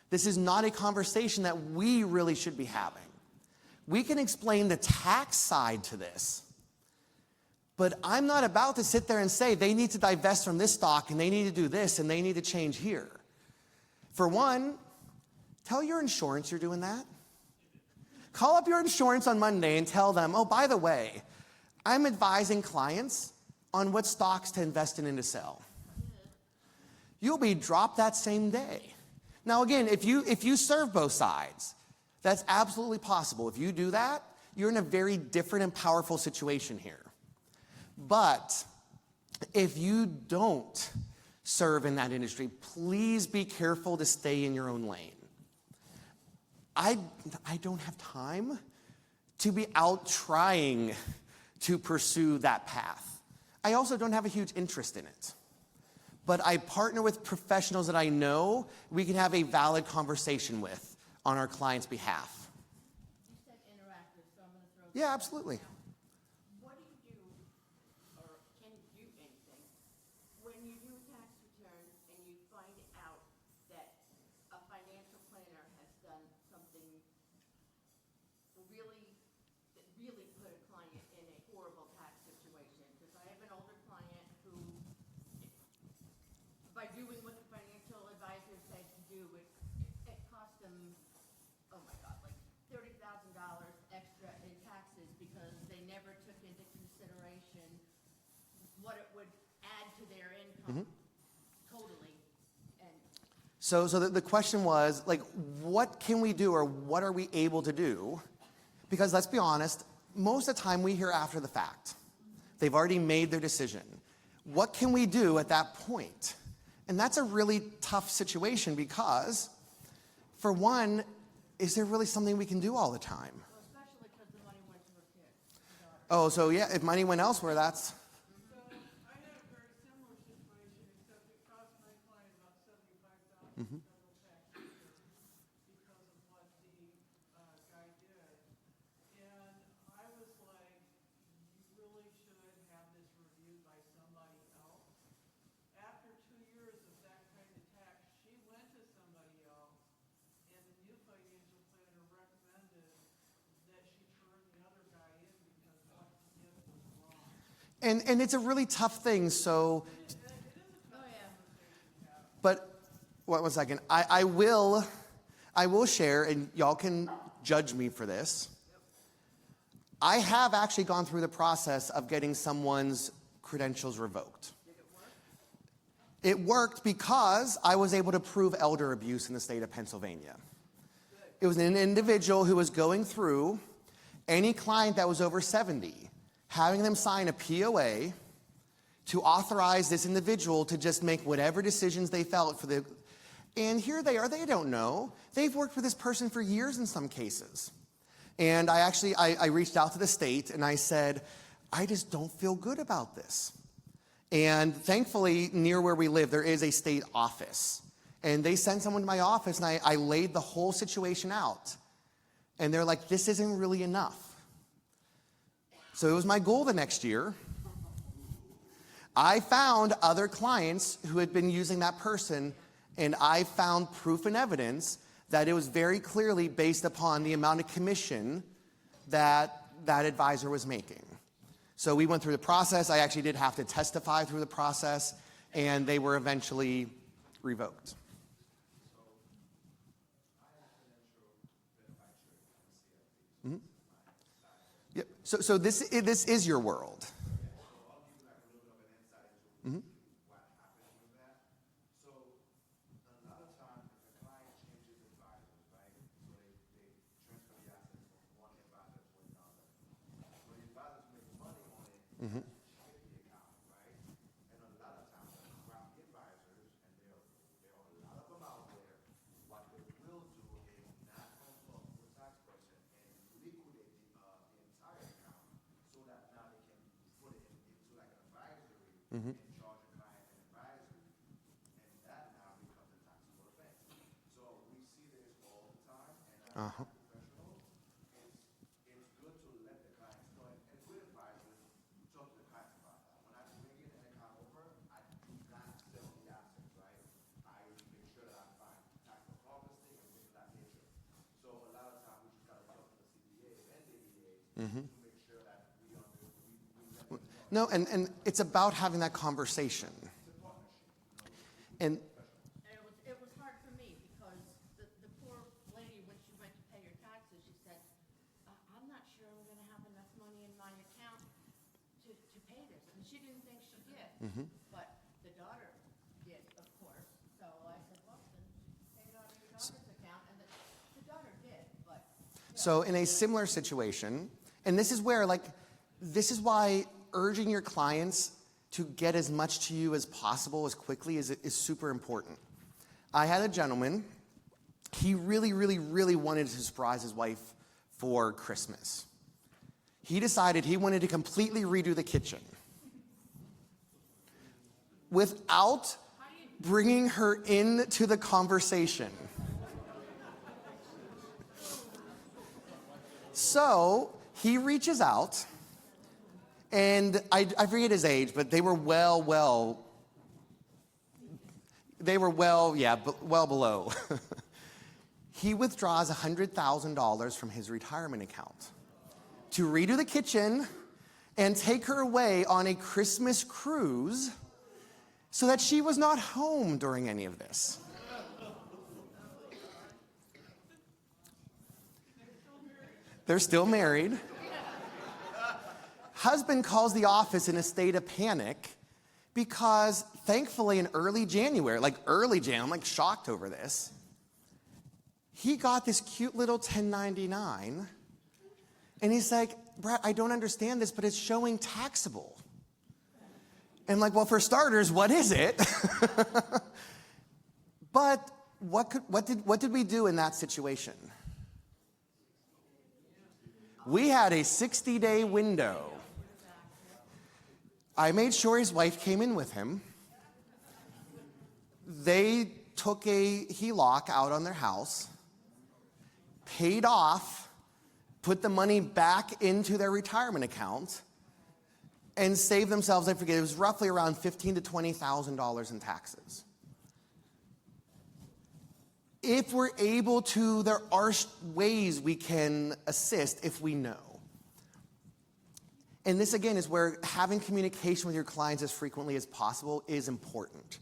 This is not a conversation that we really should be having. We can explain the tax side to this, but I'm not about to sit there and say they need to divest from this stock and they need to do this and they need to change here. For one, tell your insurance you're doing that. Call up your insurance on Monday and tell them, oh, by the way, I'm advising clients on what stocks to invest in and to sell. You'll be dropped that same day. Now again, if you serve both sides, that's absolutely possible. If you do that, you're in a very different and powerful situation here. But if you don't serve in that industry, please be careful to stay in your own lane. I don't have time to be out trying to pursue that path. I also don't have a huge interest in it. But I partner with professionals that I know we can have a valid conversation with on our client's behalf. You said interactive, so I'm going to throw. Yeah, absolutely. What do you do, or can you do anything, when you do a tax return and you find out that a financial planner has done something that really put a client in a horrible tax situation? Because I have an older client who, by doing what the financial advisor said to do, it cost them, oh my God, like $30,000 extra in taxes because they never took into consideration what it would add to their income totally. And So the question was, what can we do or what are we able to do? Because let's be honest, most of the time we hear after the fact. They've already made their decision. What can we do at that point? And that's a really tough situation because, for one, is there really something we can do all the time? well, especially because the money went to her kids. Oh, so yeah, if money went elsewhere, that's... So I had a very similar situation And it's a really tough thing, so, Oh, yeah. but, one second. I will share, and y'all can judge me for this. I have actually gone through the process of getting someone's credentials revoked. It worked because I was able to prove elder abuse in the state of Pennsylvania. It was an individual who was going through any client that was over 70, having them sign a POA to authorize this individual to just make whatever decisions they felt for the... And here they are, they don't know. They've worked with this person for years in some cases. And I reached out to the state and I said, I just don't feel good about this. And thankfully, near where we live, there is a state office. And they sent someone to my office, and I laid the whole situation out. And they're like, this isn't really enough. So it was my goal the next year. I found other clients who had been using that person, and I found proof and evidence that it was very clearly based upon the amount of commission that that advisor was making. So we went through the process. I actually did have to testify through the process, and they were eventually revoked. Mm-hmm. Yep. So this is your world. Mm-hmm. Mm-hmm. Mm-hmm. Uh-huh. Mm-hmm. No, and it's about having that conversation. And It was hard for me because the poor lady, when she went to pay her taxes, she said, I'm not sure I'm going to have enough money in my account to pay this. And she didn't think she did. Mm-hmm. But the daughter did, of course. So I said, well, then pay it out of your daughter's account. And the daughter did, but... So in a similar situation, and this is where, this is why urging your clients to get as much to you as possible as quickly is super important. I had a gentleman, he really, really, really wanted to surprise his wife for Christmas. He decided he wanted to completely redo the kitchen without bringing her into the conversation. So he reaches out, and I forget his age, but they were well below. He withdraws $100,000 from his retirement account to redo the kitchen and take her away on a Christmas cruise so that she was not home during any of this. They're still married. Husband calls the office in a state of panic because thankfully in early January, I'm shocked over this. He got this cute little 1099 and he's like, Brett, I don't understand this, but it's showing taxable. And I'm like, well, for starters, what is it? But what did we do in that situation? We had a 60-day window. I made sure his wife came in with him. They took a HELOC out on their house, paid off, put the money back into their retirement account, and saved themselves, I forget, it was roughly around $15,000 to $20,000 in taxes. If we're able to, there are ways we can assist if we know. And this, again, is where having communication with your clients as frequently as possible is important.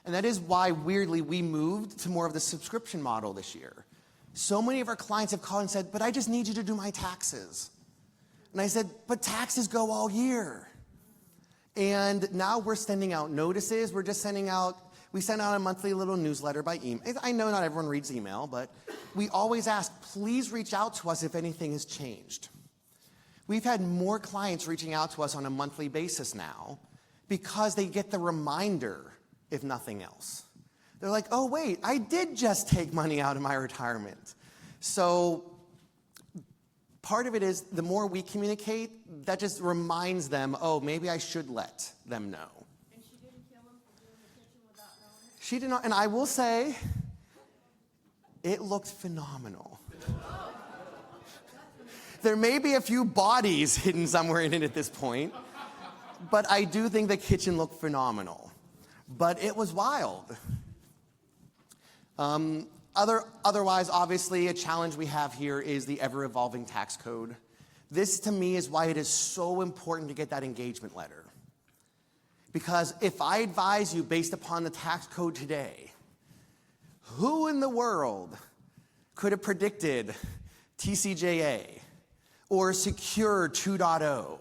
And that is why, weirdly, we moved to more of the subscription model this year. So many of our clients have called and said, but I just need you to do my taxes. And I said, but taxes go all year. And now we're sending out notices. We send out a monthly little newsletter by email. I know not everyone reads email, but we always ask, please reach out to us if anything has changed. We've had more clients reaching out to us on a monthly basis now because they get the reminder, if nothing else. They're like, oh, wait, I did just take money out of my retirement. So part of it is the more we communicate, that just reminds them, oh, maybe I should let them know. And she didn't kill him for doing the kitchen without knowing it? She did not, and I will say, it looked phenomenal. There may be a few bodies hidden somewhere in it at this point, but I do think the kitchen looked phenomenal. But it was wild. Otherwise, obviously, a challenge we have here is the ever-evolving tax code. This, to me, is why it is so important to get that engagement letter. Because if I advise you based upon the tax code today, who in the world could have predicted TCJA or Secure 2.0?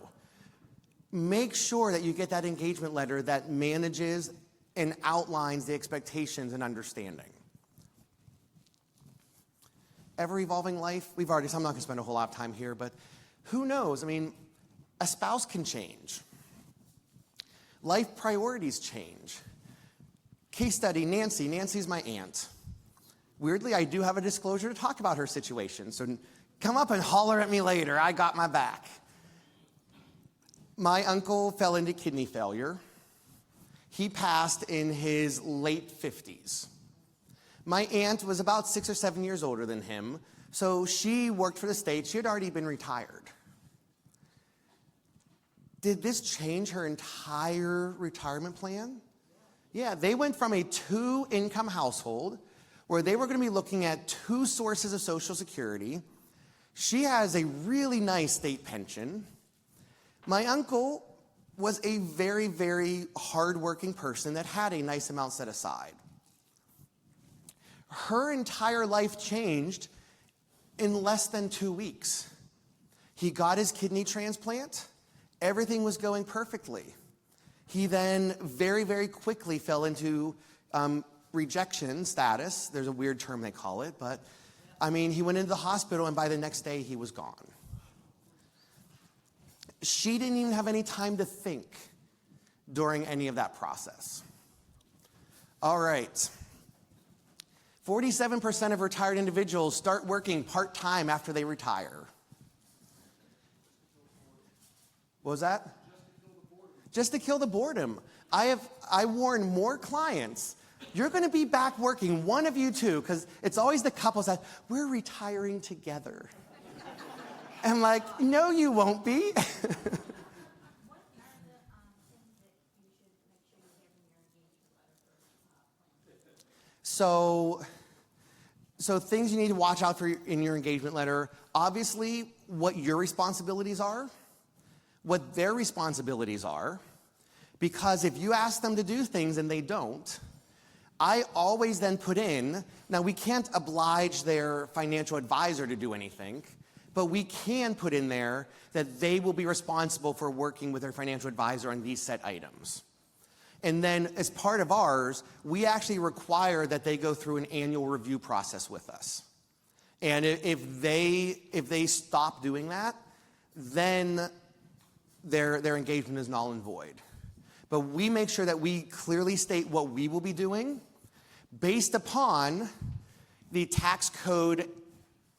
Make sure that you get that engagement letter that manages and outlines the expectations and understanding. Ever-evolving life, I'm not going to spend a whole lot of time here, but who knows? I mean, a spouse can change. Life priorities change. Case study, Nancy. Nancy's my aunt. Weirdly, I do have a disclosure to talk about her situation, so come up and holler at me later. I got my back. My uncle fell into kidney failure. He passed in his late 50s. My aunt was about 6 or 7 years older than him, so she worked for the state. She had already been retired. Did this change her entire retirement plan? Yeah, they went from a 2-income household where they were going to be looking at 2 sources of Social Security. She has a really nice state pension. My uncle was a very, very hardworking person that had a nice amount set aside. Her entire life changed in less than 2 weeks. He got his kidney transplant. Everything was going perfectly. He then very, very quickly fell into rejection status. There's a weird term they call it, but I mean, he went into the hospital and by the next day he was gone. She didn't even have any time to think during any of that process. All right. 47% of retired individuals start working part-time after they retire. What was that? Just to kill the boredom. I warn more clients, you're going to be back working, one of you two, because it's always the couples that, we're retiring together. I'm like, no, you won't be. So things you need to watch out for in your engagement letter, obviously what your responsibilities are, what their responsibilities are, because if you ask them to do things and they don't, I always then put in, now we can't oblige their financial advisor to do anything, but we can put in there that they will be responsible for working with their financial advisor on these set items. And then as part of ours, we actually require that they go through an annual review process with us. And if they stop doing that, then their engagement is null and void. But we make sure that we clearly state what we will be doing based upon the tax code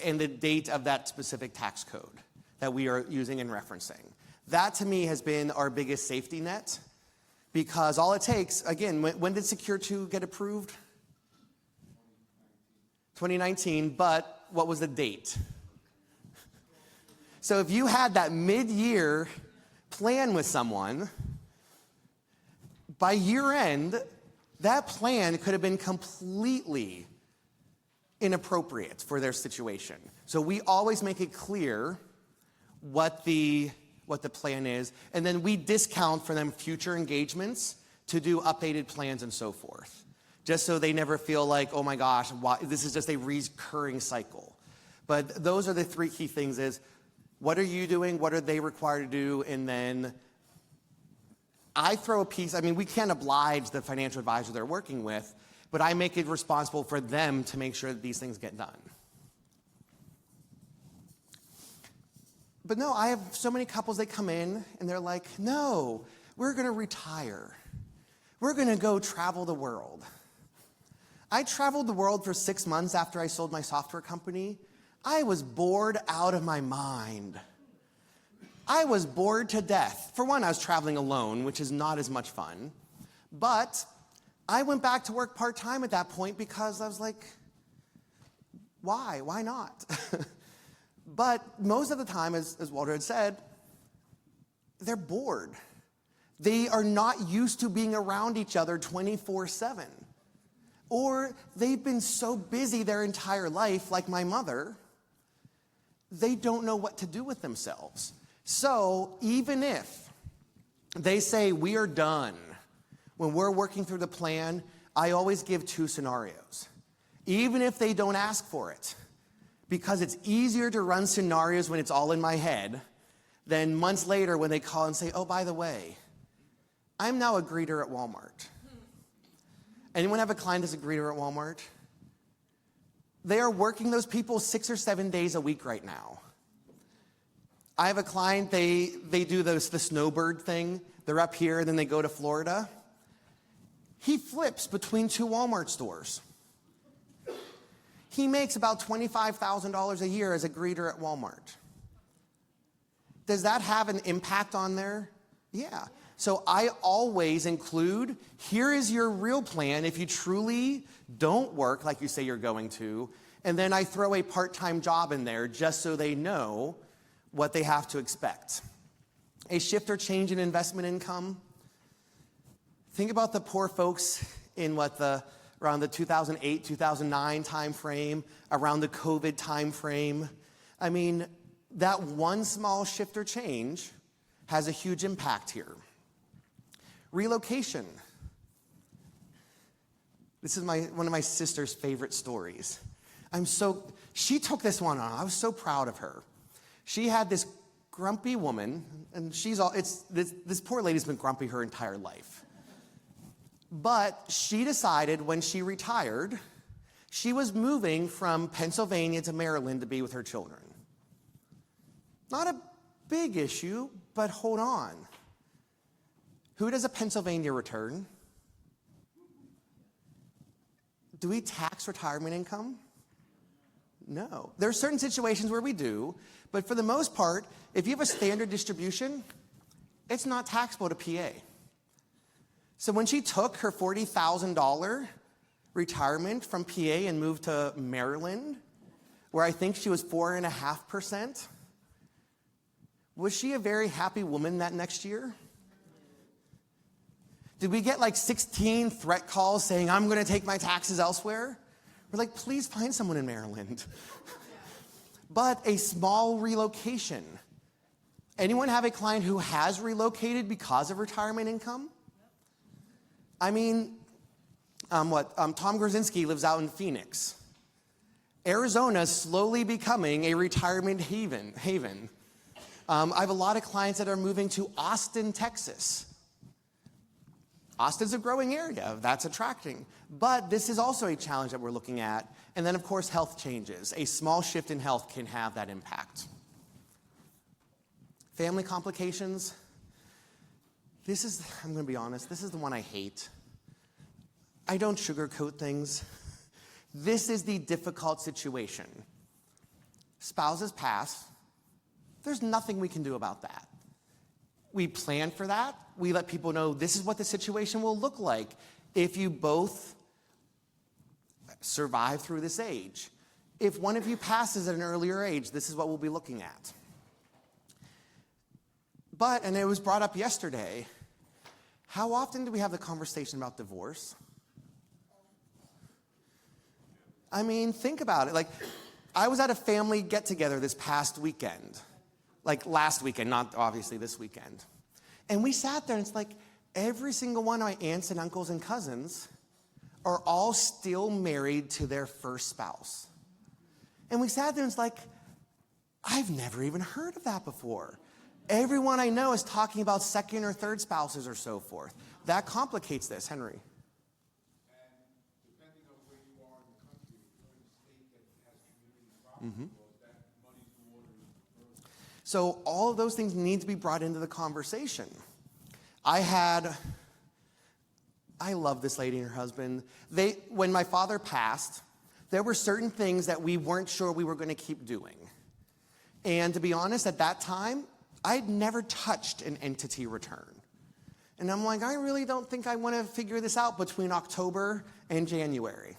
and the date of that specific tax code that we are using and referencing. That, to me, has been our biggest safety net. Because all it takes, again, when did Secure 2 get approved? 2019, but what was the date? So if you had that mid-year plan with someone, by year end, that plan could have been completely inappropriate for their situation. So we always make it clear what the what the plan is, and then we discount for them future engagements to do updated plans and so forth, just so they never feel like, oh my gosh, this is just a recurring cycle. But those are the three key things is, what are you doing, what are they required to do, and then I throw a piece, we can't oblige the financial advisor they're working with, but I make it responsible for them to make sure that these things get done. But no, I have so many couples that come in and they're like, no, we're going to retire. We're going to go travel the world. I traveled the world for 6 months after I sold my software company. I was bored out of my mind. I was bored to death. For one, I was traveling alone, which is not as much fun. But I went back to work part-time at that point because I was like, why? Why not? But most of the time, as Walter had said, they're bored. They are not used to being around each other 24/7. Or they've been so busy their entire life, like my mother, they don't know what to do with themselves. So even if they say we are done, when we're working through the plan, I always give 2 scenarios. Even if they don't ask for it, because it's easier to run scenarios when it's all in my head than months later when they call and say, oh, by the way, I'm now a greeter at Walmart. Anyone have a client that's a greeter at Walmart? They are working those people 6 or 7 days a week right now. I have a client, they do the snowbird thing. They're up here, and then they go to Florida. He flips between 2 Walmart stores. He makes about $25,000 a year as a greeter at Walmart. Does that have an impact on there? Yeah. So I always include, here is your real plan if you truly don't work like you say you're going to, and then I throw a part-time job in there just so they know what they have to expect. A shift or change in investment income. Think about the poor folks in around the 2008, 2009 timeframe, around the COVID timeframe. That one small shift or change has a huge impact here. Relocation. This is one of my sister's favorite stories. She took this one on. I was so proud of her. She had this grumpy woman, and this poor lady's been grumpy her entire life. But she decided when she retired, she was moving from Pennsylvania to Maryland to be with her children. Not a big issue, but hold on. Who does a Pennsylvania return? Do we tax retirement income? No. There are certain situations where we do, but for the most part, if you have a standard distribution, it's not taxable to PA. So when she took her $40,000 retirement from PA and moved to Maryland, where I think she was 4.5%, was she a very happy woman that next year? Did we get like 16 threat calls saying, I'm going to take my taxes elsewhere? We're like, please find someone in Maryland. But a small relocation. Anyone have a client who has relocated because of retirement income? Tom Grzinski lives out in Phoenix. Arizona is slowly becoming a retirement haven. I have a lot of clients that are moving to Austin, Texas. Austin's a growing area. That's attracting. But this is also a challenge that we're looking at. And then, of course, health changes. A small shift in health can have that impact. Family complications. I'm going to be honest, this is the one I hate. I don't sugarcoat things. This is the difficult situation. Spouses pass. There's nothing we can do about that. We plan for that. We let people know this is what the situation will look like if you both survive through this age. If one of you passes at an earlier age, this is what we'll be looking at. But, and it was brought up yesterday, how often do we have the conversation about divorce? Think about it. I was at a family get-together this past weekend. like last weekend, not obviously this weekend. And we sat there, and it's like every single one of my aunts and uncles and cousins are all still married to their first spouse. And we sat there, and it's like, I've never even heard of that before. Everyone I know is talking about second or third spouses or so forth. That complicates this, Henry. Depending on where you are in the country, if you're in a state that has community property laws, that muddies the waters further. So all of those things need to be brought into the conversation. I love this lady and her husband. When my father passed, there were certain things that we weren't sure we were going to keep doing. And to be honest, at that time, I'd never touched an entity return. And I'm like, I really don't think I want to figure this out between October and January.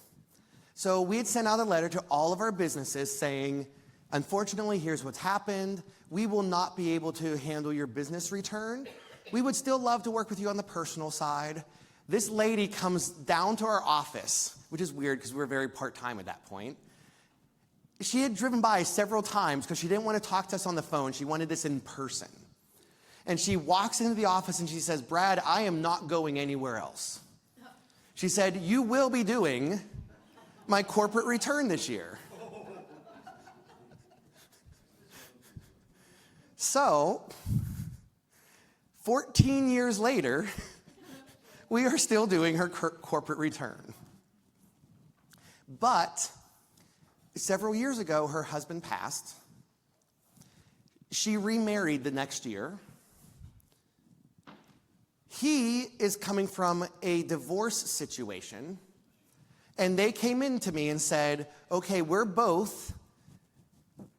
So we had sent out a letter to all of our businesses saying, unfortunately, here's what's happened. We will not be able to handle your business return. We would still love to work with you on the personal side. This lady comes down to our office, which is weird because we were very part-time at that point. She had driven by several times because she didn't want to talk to us on the phone. She wanted this in person. And she walks into the office and she says, Brad, I am not going anywhere else. She said, you will be doing my corporate return this year. So, 14 years later, we are still doing her corporate return. But several years ago, her husband passed. She remarried the next year. He is coming from a divorce situation, and they came in to me and said, okay, we're both,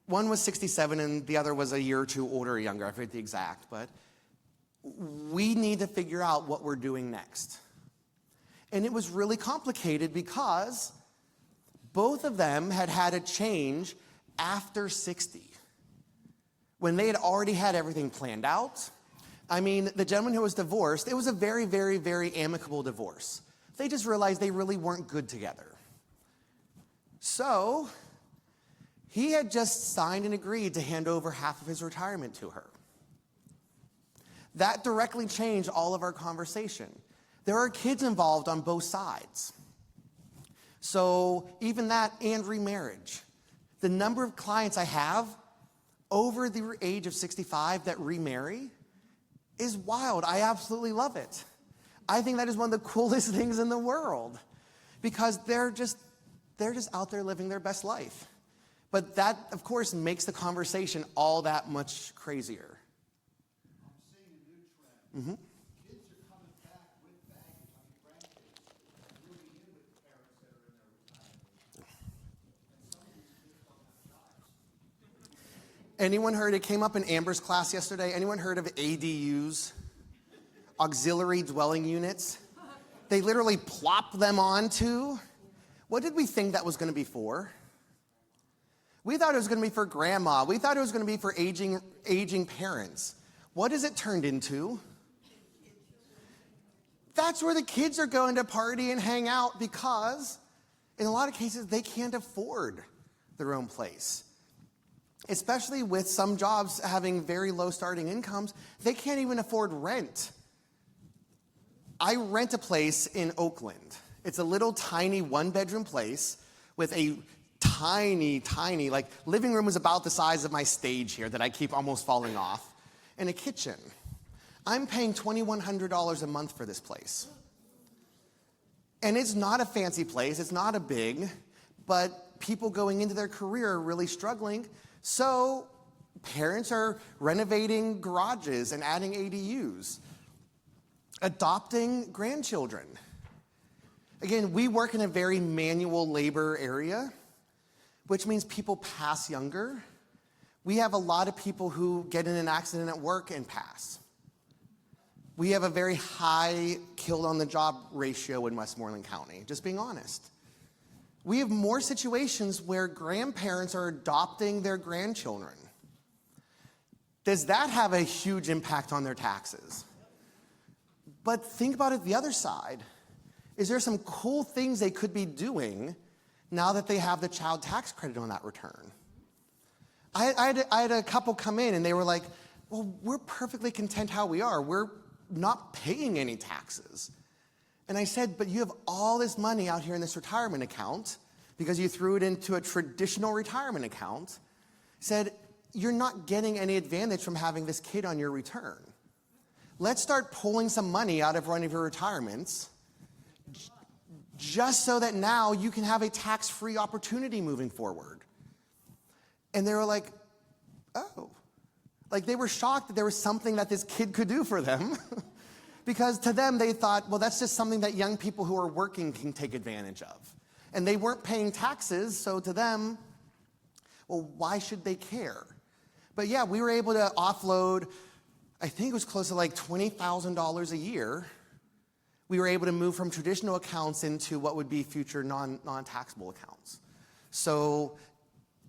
one was 67 and the other was a year or two older or younger, I forget the exact, but we need to figure out what we're doing next. And it was really complicated because both of them had had a change after 60, when they had already had everything planned out. I mean, the gentleman who was divorced, it was a very, very, very amicable divorce. They just realized they really weren't good together. So, he had just signed and agreed to hand over half of his retirement to her. That directly changed all of our conversation. There are kids involved on both sides. So even that and remarriage. The number of clients I have over the age of 65 that remarry is wild. I absolutely love it. I think that is one of the coolest things in the world because they're just out there living their best life. But that, of course, makes the conversation all that much crazier. I'm seeing a new trend. Kids are coming back with baggage, grandkids, and moving in with parents that are in their retirement. And some of these kids don't have jobs. Anyone heard, it came up in Amber's class yesterday, anyone heard of ADUs? Auxiliary dwelling units? They literally plop them onto. What did we think that was going to be for? We thought it was going to be for grandma. We thought it was going to be for aging parents. What has it turned into? That's where the kids are going to party and hang out because, in a lot of cases, they can't afford their own place. Especially with some jobs having very low starting incomes, they can't even afford rent. I rent a place in Oakland. It's a little tiny one-bedroom place with a tiny, like living room is about the size of my stage here that I keep almost falling off, and a kitchen. I'm paying $2,100 a month for this place. And it's not a fancy place, it's not a big, but people going into their career are really struggling, so parents are renovating garages and adding ADUs, adopting grandchildren. Again, we work in a very manual labor area, which means people pass younger. We have a lot of people who get in an accident at work and pass. We have a very high killed on the job ratio in Westmoreland County, just being honest. We have more situations where grandparents are adopting their grandchildren. Does that have a huge impact on their taxes? But think about it the other side. Is there some cool things they could be doing now that they have the child tax credit on that return? I had a couple come in and they were like, well, we're perfectly content how we are. We're not paying any taxes. And I said, but you have all this money out here in this retirement account because you threw it into a traditional retirement account. Said, you're not getting any advantage from having this kid on your return. Let's start pulling some money out of one of your retirements just so that now you can have a tax-free opportunity moving forward. And they were like, oh. Like they were shocked that there was something that this kid could do for them. Because to them, they thought, well, that's just something that young people who are working can take advantage of. And they weren't paying taxes, so to them, well, why should they care? But yeah, we were able to offload, I think it was close to like $20,000 a year. We were able to move from traditional accounts into what would be future non-taxable accounts. So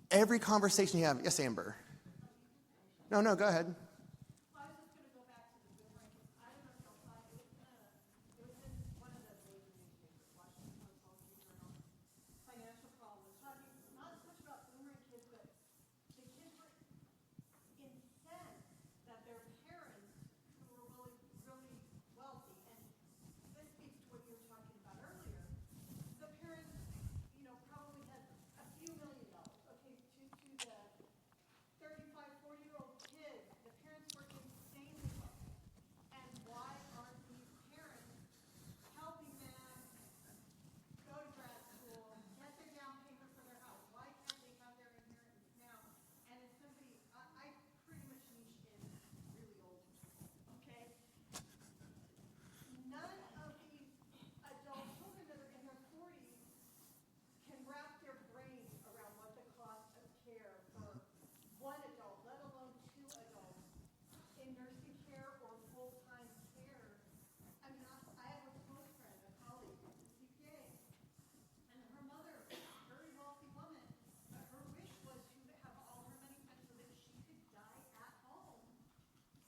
every conversation you have, yes, Amber? No, go ahead. I was just going to go back to the boomerang. I don't know if you'll find it. It was in one of the major newspapers, Washington Post, Wall Street Journal. Financial Column was talking not as much about boomerang kids, but the kids were incensed that their parents, who were really, really wealthy, and this speaks to what you were talking about earlier. The parents, probably had a few $1 million. Okay, to the 35, 40-year-old kid, the parents were insanely wealthy. And why aren't these parents helping them go to grad school, get their down payment for their house? Why can't they have their inheritance now? And as somebody, I pretty much niche in really old people, okay? None of these adult children that are in their 40s can wrap their brains around what the cost of care for one adult, let alone two adults, in nursing care or full-time care. I mean, I have a close friend, a colleague, who's a CPA, and her mother, a very wealthy woman, but her wish was to have all her money spent so that she could die at home.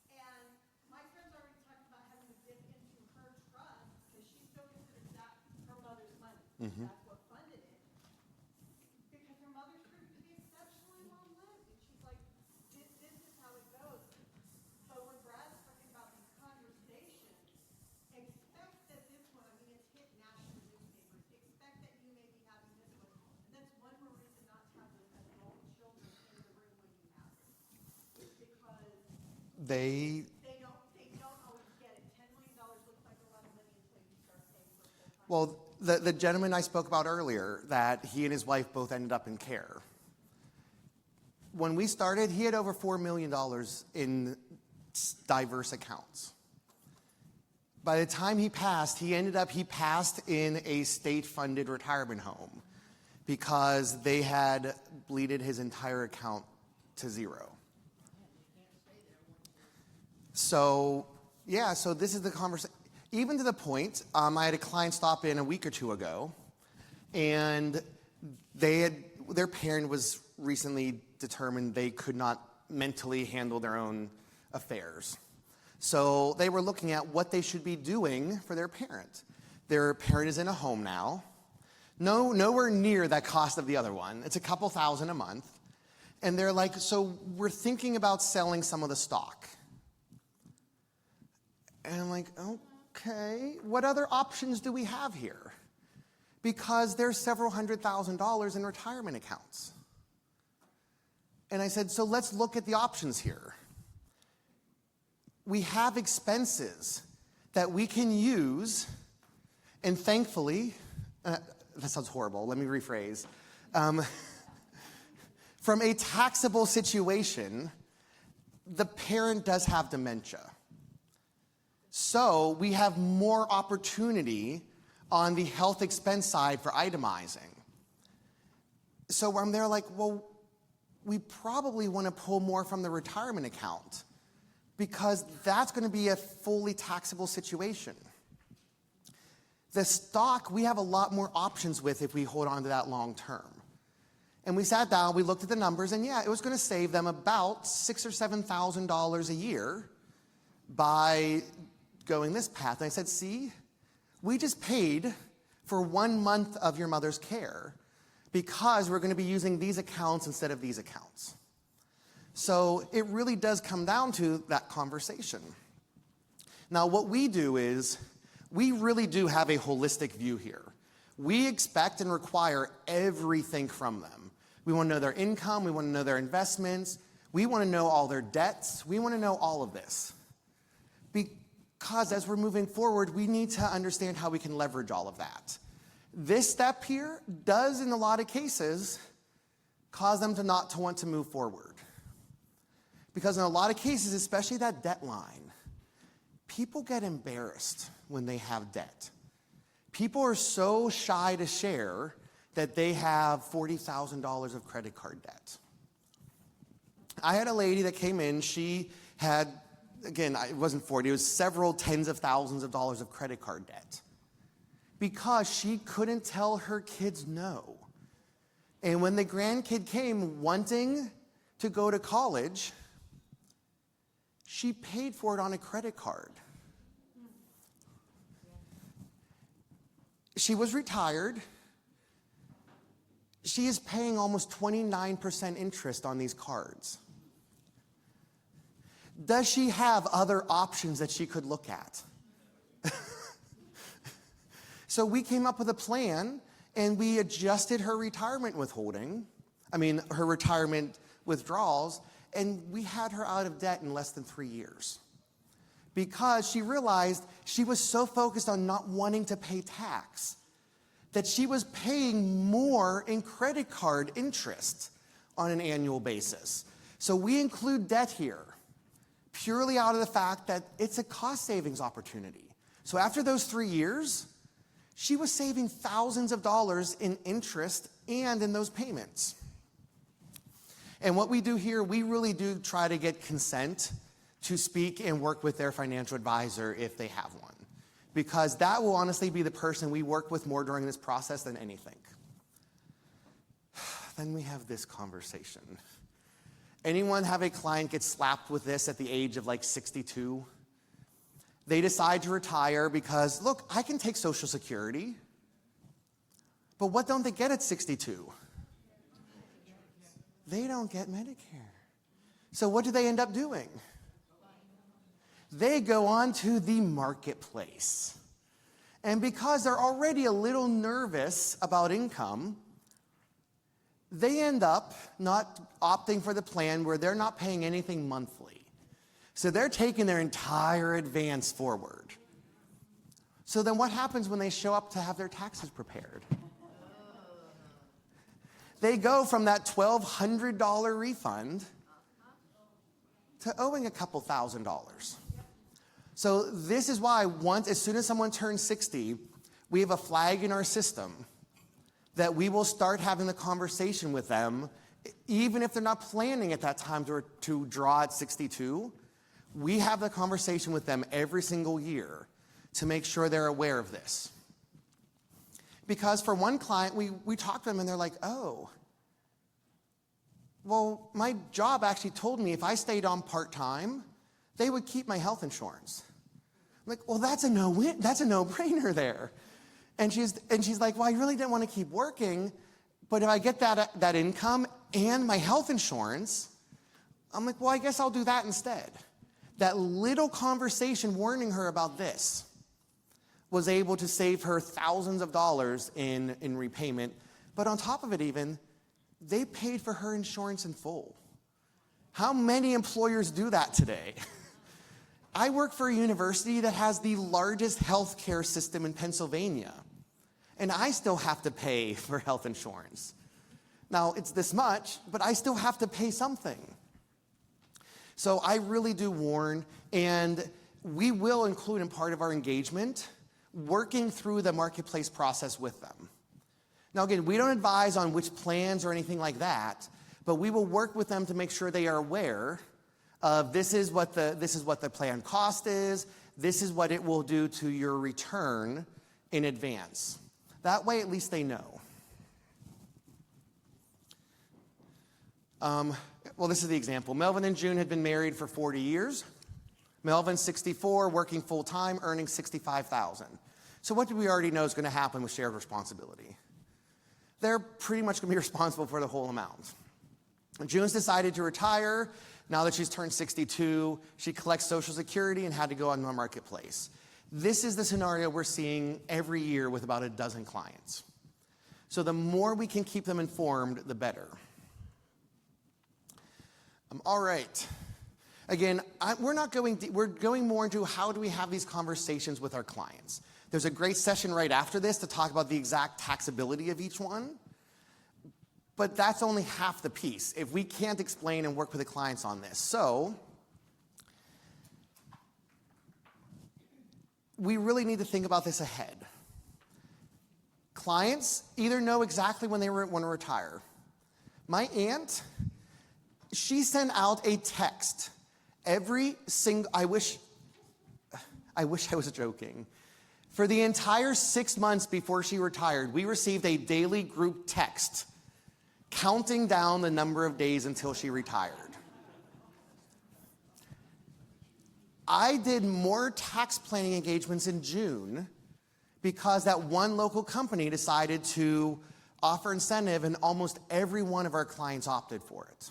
And my friend's already talked about having to dip into her trust, because she still considers that her mother's money. That's what funded it. Because her mother's proved to be exceptionally long-lived. And she's like, this is how it goes. So when Brad's talking about these conversations, expect that this one, I mean, it's hit national newspapers. Expect that you may be having this one. And that's one more reason not to have those adult children in the room when you have it. It's because They they don't always get it. $10 million looks like a lot of money until you start paying for full-time. Well, the gentleman I spoke about earlier, that he and his wife both ended up in care. When we started, he had over $4 million in diverse accounts. By the time he passed in a state-funded retirement home because they had bleeded his entire account to zero. So this is the conversation. Even to the point, I had a client stop in a week or two ago, and their parent was recently determined they could not mentally handle their own affairs. So they were looking at what they should be doing for their parent. Their parent is in a home now, nowhere near that cost of the other one. It's a couple thousand a month. And they're like, so we're thinking about selling some of the stock. And I'm like, okay, what other options do we have here? Because there's several $100,000 in retirement accounts. And I said, so let's look at the options here. We have expenses that we can use, and thankfully, that sounds horrible, let me rephrase. From a taxable situation, the parent does have dementia. So we have more opportunity on the health expense side for itemizing. So I'm there like, well, we probably want to pull more from the retirement account because that's going to be a fully taxable situation. The stock, we have a lot more options with if we hold on to that long term. And we sat down, we looked at the numbers, and yeah, it was going to save them about $6,000 or $7,000 a year by going this path. And I said, see, we just paid for 1 month of your mother's care because we're going to be using these accounts instead of these accounts. So it really does come down to that conversation. Now, what we do is we really do have a holistic view here. We expect and require everything from them. We want to know their income. We want to know their investments. We want to know all their debts. We want to know all of this. Because as we're moving forward, we need to understand how we can leverage all of that. This step here does, in a lot of cases, cause them to not to want to move forward. Because in a lot of cases, especially that debt line, people get embarrassed when they have debt. People are so shy to share that they have $40,000 of credit card debt. I had a lady that came in, she had, again, it wasn't 40, it was several tens of thousands of dollars of credit card debt. Because she couldn't tell her kids no. And when the grandkid came wanting to go to college, she paid for it on a credit card. She was retired. She is paying almost 29% interest on these cards. Does she have other options that she could look at? So we came up with a plan, and we adjusted her retirement her retirement withdrawals, and we had her out of debt in less than 3 years. Because she realized she was so focused on not wanting to pay tax that she was paying more in credit card interest on an annual basis. So we include debt here purely out of the fact that it's a cost savings opportunity. So after those 3 years, she was saving thousands of dollars in interest and in those payments. And what we do here, we really do try to get consent to speak and work with their financial advisor if they have one. Because that will honestly be the person we work with more during this process than anything. Then we have this conversation. Anyone have a client get slapped with this at the age of like 62? They decide to retire because, look, I can take Social Security. But what don't they get at 62? They don't get Medicare. So what do they end up doing? They go on to the marketplace. And because they're already a little nervous about income, they end up not opting for the plan where they're not paying anything monthly. So they're taking their entire advance forward. So then what happens when they show up to have their taxes prepared? They go from that $1,200 refund to owing a couple $1,000s. So this is why as soon as someone turns 60, we have a flag in our system that we will start having the conversation with them, even if they're not planning at that time to draw at 62. We have the conversation with them every single year to make sure they're aware of this. Because for one client, we talk to them and they're like, oh, well, my job actually told me if I stayed on part-time, they would keep my health insurance. I'm like, well, that's a no-brainer there. And she's like, well, I really didn't want to keep working, but if I get that income and my health insurance, I'm like, well, I guess I'll do that instead. That little conversation warning her about this was able to save her thousands of dollars in repayment. But on top of it even, they paid for her insurance in full. How many employers do that today? I work for a university that has the largest healthcare system in Pennsylvania, and I still have to pay for health insurance. Now, it's this much, but I still have to pay something. So I really do warn, and we will include in part of our engagement working through the marketplace process with them. Now, again, we don't advise on which plans or anything like that, but we will work with them to make sure they are aware of this is what the plan cost is, this is what it will do to your return in advance. That way, at least they know. Well, this is the example. Melvin and June had been married for 40 years. Melvin's 64, working full-time, earning $65,000. So what do we already know is going to happen with shared responsibility? They're pretty much going to be responsible for the whole amount. June's decided to retire. Now that she's turned 62, she collects Social Security and had to go on the marketplace. This is the scenario we're seeing every year with about a dozen clients. So the more we can keep them informed, the better. All right. Again, we're going more into how do we have these conversations with our clients. There's a great session right after this to talk about the exact taxability of each one. But that's only half the piece if we can't explain and work with the clients on this. So we really need to think about this ahead. Clients either know exactly when they want to retire. My aunt, she sent out a text every single, I wish I was joking. For the entire 6 months before she retired, we received a daily group text counting down the number of days until she retired. I did more tax planning engagements in June because that one local company decided to offer incentive and almost every one of our clients opted for it.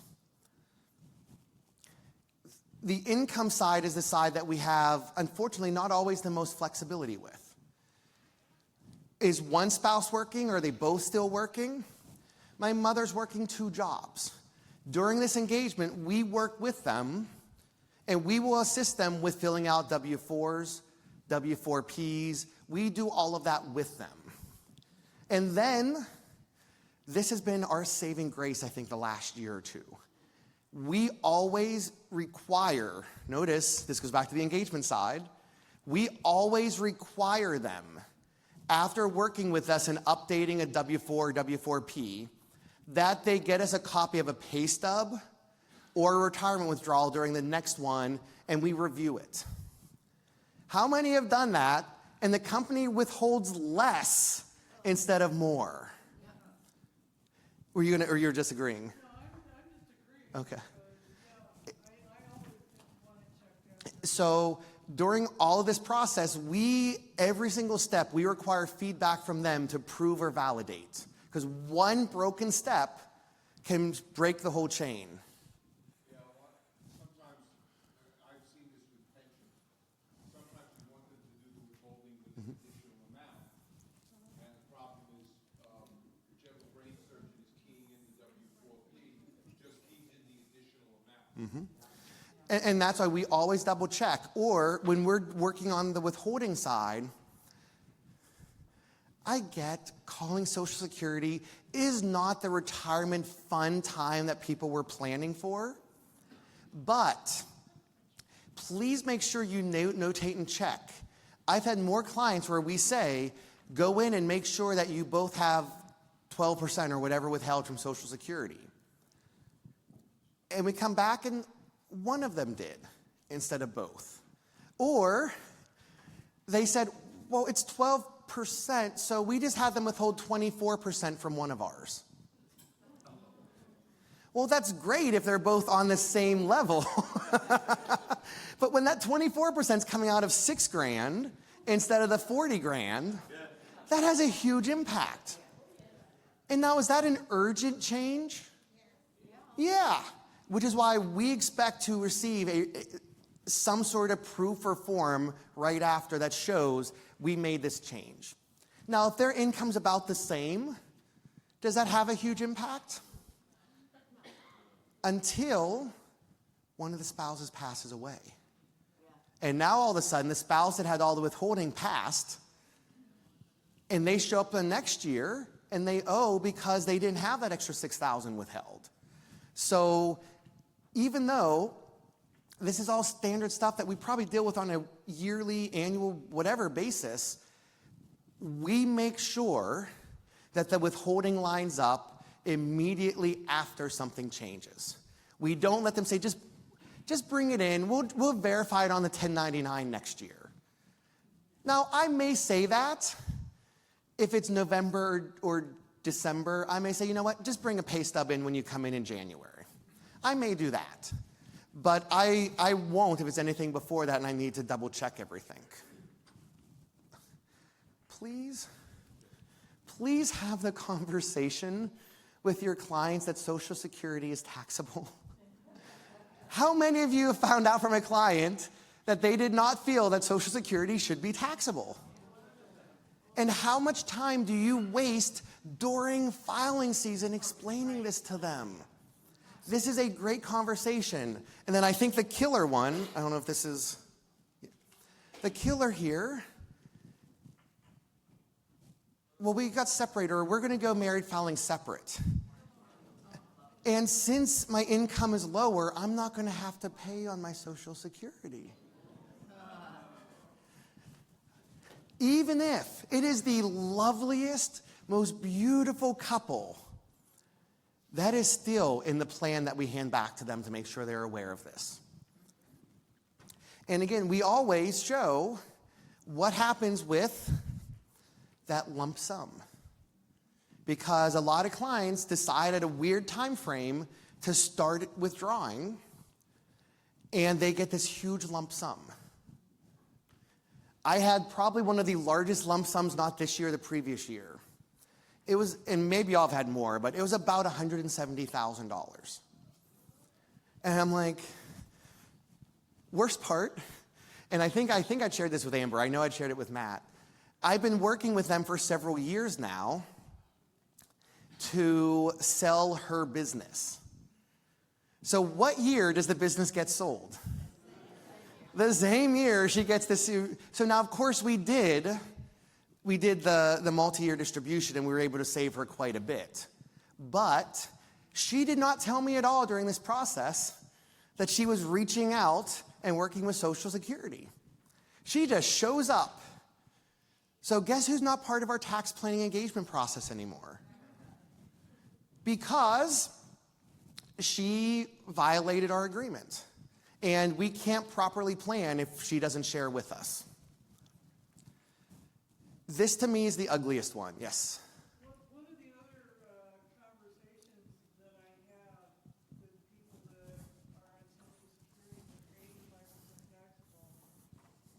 The income side is the side that we have, unfortunately, not always the most flexibility with. Is one spouse working? Are they both still working? My mother's working 2 jobs. During this engagement, we work with them, and we will assist them with filling out W-4s, W-4Ps. We do all of that with them. And then, this has been our saving grace, I think, the last year or two. We always require, notice, this goes back to the engagement side, we always require them, after working with us and updating a W-4 or W-4P, that they get us a copy of a pay stub or a retirement withdrawal during the next one, and we review it. How many have done that, and the company withholds less instead of more? Were you gonna, or you're disagreeing? No, I'm just agreeing. Okay. I always just want to check in. So during all of this process, every single step, we require feedback from them to prove or validate. Because one broken step can break the whole chain. Yeah, sometimes I've seen this with pensions. Sometimes you want them to do the withholding with an additional amount. And the problem is, whichever brain surgeon is keying in the W-4P just keys in the additional amount. And that's why we always double check. Or when we're working on the withholding side, I get calling Social Security is not the retirement fun time that people were planning for. But please make sure you notate and check. I've had more clients where we say, go in and make sure that you both have 12% or whatever withheld from Social Security. And we come back and one of them did instead of both. Or they said, well, it's 12%, so we just had them withhold 24% from one of ours. Well, that's great if they're both on the same level. But when that 24% is coming out of $6,000 instead of the $40,000, that has a huge impact. And now, is that an urgent change? Yeah. Which is why we expect to receive some sort of proof or form right after that shows we made this change. Now, if their income's about the same, does that have a huge impact? Until one of the spouses passes away. And now all of a sudden, the spouse that had all the withholding passed, and they show up the next year, and they owe because they didn't have that extra $6,000 withheld. So even though this is all standard stuff that we probably deal with on a yearly, annual, whatever basis, we make sure that the withholding lines up immediately after something changes. We don't let them say, just bring it in. We'll verify it on the 1099 next year. Now, I may say that if it's November or December. I may say, you know what, just bring a pay stub in when you come in January. I may do that. But I won't if it's anything before that and I need to double check everything. Please have the conversation with your clients that Social Security is taxable? How many of you have found out from a client that they did not feel that Social Security should be taxable? And how much time do you waste during filing season explaining this to them? This is a great conversation. And then I think the killer one, I don't know if this is, the killer here, well, we got separated, or we're gonna go married filing separate. And since my income is lower, I'm not gonna have to pay on my Social Security. Even if it is the loveliest, most beautiful couple, that is still in the plan that we hand back to them to make sure they're aware of this. And again, we always show what happens with that lump sum. Because a lot of clients decide at a weird time frame to start withdrawing, and they get this huge lump sum. I had probably one of the largest lump sums, not this year, the previous year. It was, and maybe y'all have had more, but it was about $170,000. And I'm like, worst part, and I think I'd shared this with Amber. I know I'd shared it with Matt. I've been working with them for several years now to sell her business. So what year does the business get sold? The same year she gets this. So now, of course, we did the multi-year distribution, and we were able to save her quite a bit. But she did not tell me at all during this process that she was reaching out and working with Social Security. She just shows up. So guess who's not part of our tax planning engagement process anymore? Because she violated our agreement. And we can't properly plan if she doesn't share with us. This to me is the ugliest one, yes. One of the other conversations that I have with people that are on Social Security that are 85% taxable,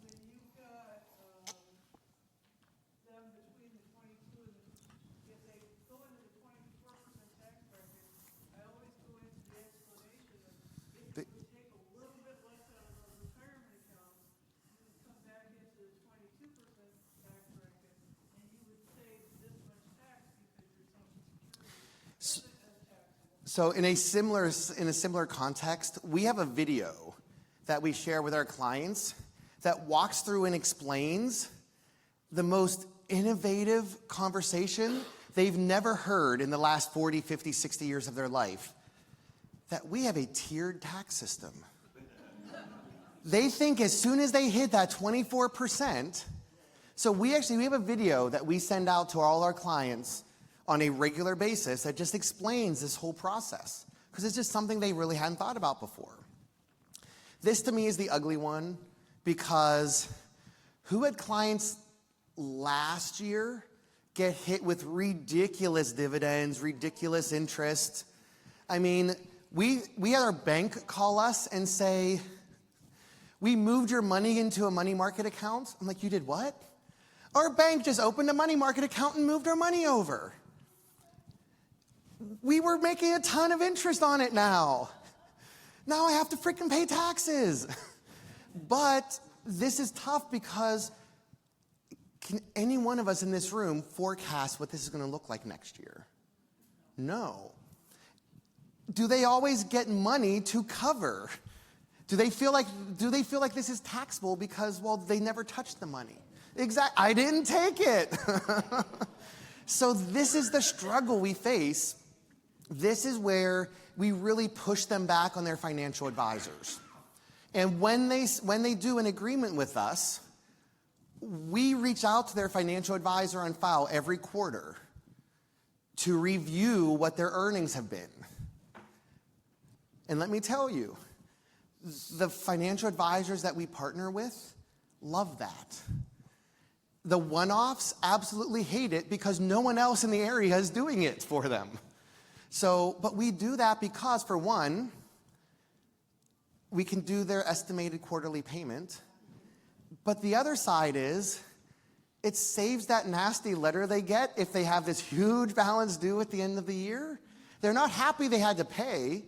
when you've got them between the 22 and if they go into the 24% tax bracket, I always go into the explanation of if you would take a little bit less out of those retirement accounts, you would come back into the 22% tax bracket, and you would save this much tax because your Social Security isn't as taxable. So in a similar context, we have a video that we share with our clients that walks through and explains the most innovative conversation they've never heard in the last 40, 50, 60 years of their life. That we have a tiered tax system. They think as soon as they hit that 24%, so we have a video that we send out to all our clients on a regular basis that just explains this whole process, because it's just something they really hadn't thought about before. This to me is the ugly one, because who had clients last year get hit with ridiculous dividends, ridiculous interest? I mean, we had our bank call us and say, we moved your money into a money market account. I'm like, you did what? Our bank just opened a money market account and moved our money over. We were making a ton of interest on it now. Now I have to freaking pay taxes. But this is tough because can any one of us in this room forecast what this is going to look like next year? No. Do they always get money to cover? Do they feel like this is taxable because, well, they never touched the money? I didn't take it. So this is the struggle we face. This is where we really push them back on their financial advisors. And when they do an agreement with us, we reach out to their financial advisor on file every quarter to review what their earnings have been. And let me tell you, the financial advisors that we partner with love that. The one-offs absolutely hate it because no one else in the area is doing it for them. So, but we do that because, for one, we can do their estimated quarterly payment. But the other side is, it saves that nasty letter they get if they have this huge balance due at the end of the year. They're not happy they had to pay,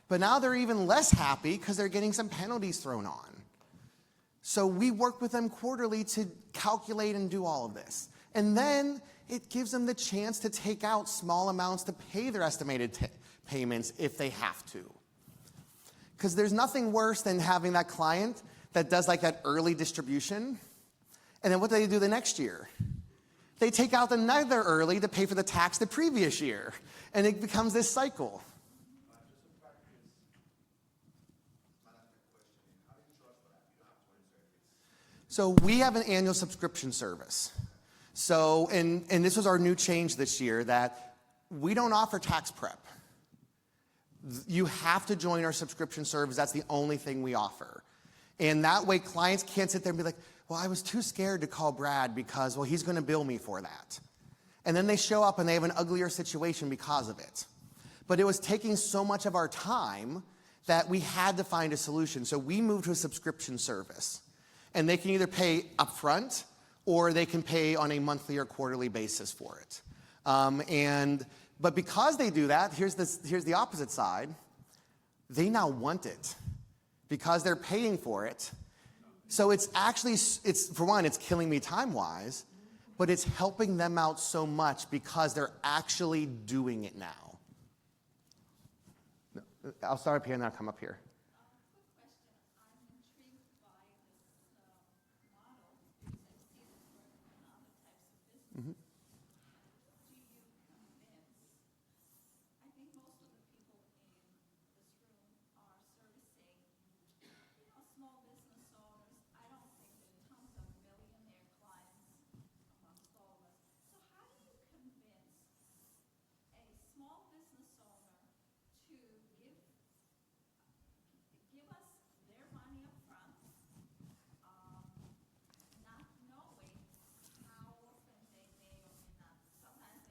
but now they're even less happy because they're getting some penalties thrown on. So we work with them quarterly to calculate and do all of this. And then it gives them the chance to take out small amounts to pay their estimated payments if they have to. Because there's nothing worse than having that client that does like that early distribution, and then what do they do the next year? They take out another early to pay for the tax the previous year, and it becomes this cycle. So we have an annual subscription service. So, and this was our new change this year, that we don't offer tax prep. You have to join our subscription service. That's the only thing we offer. And that way clients can't sit there and be like, well, I was too scared to call Brad because, well, he's going to bill me for that. And then they show up and they have an uglier situation because of it. But it was taking so much of our time that we had to find a solution. So we moved to a subscription service. And they can either pay upfront or they can pay on a monthly or quarterly basis for it. But because they do that, here's the opposite side. They now want it because they're paying for it. So it's actually, for one, it's killing me time-wise, but it's helping them out so much because they're actually doing it now. I'll start up here and then I'll come up here.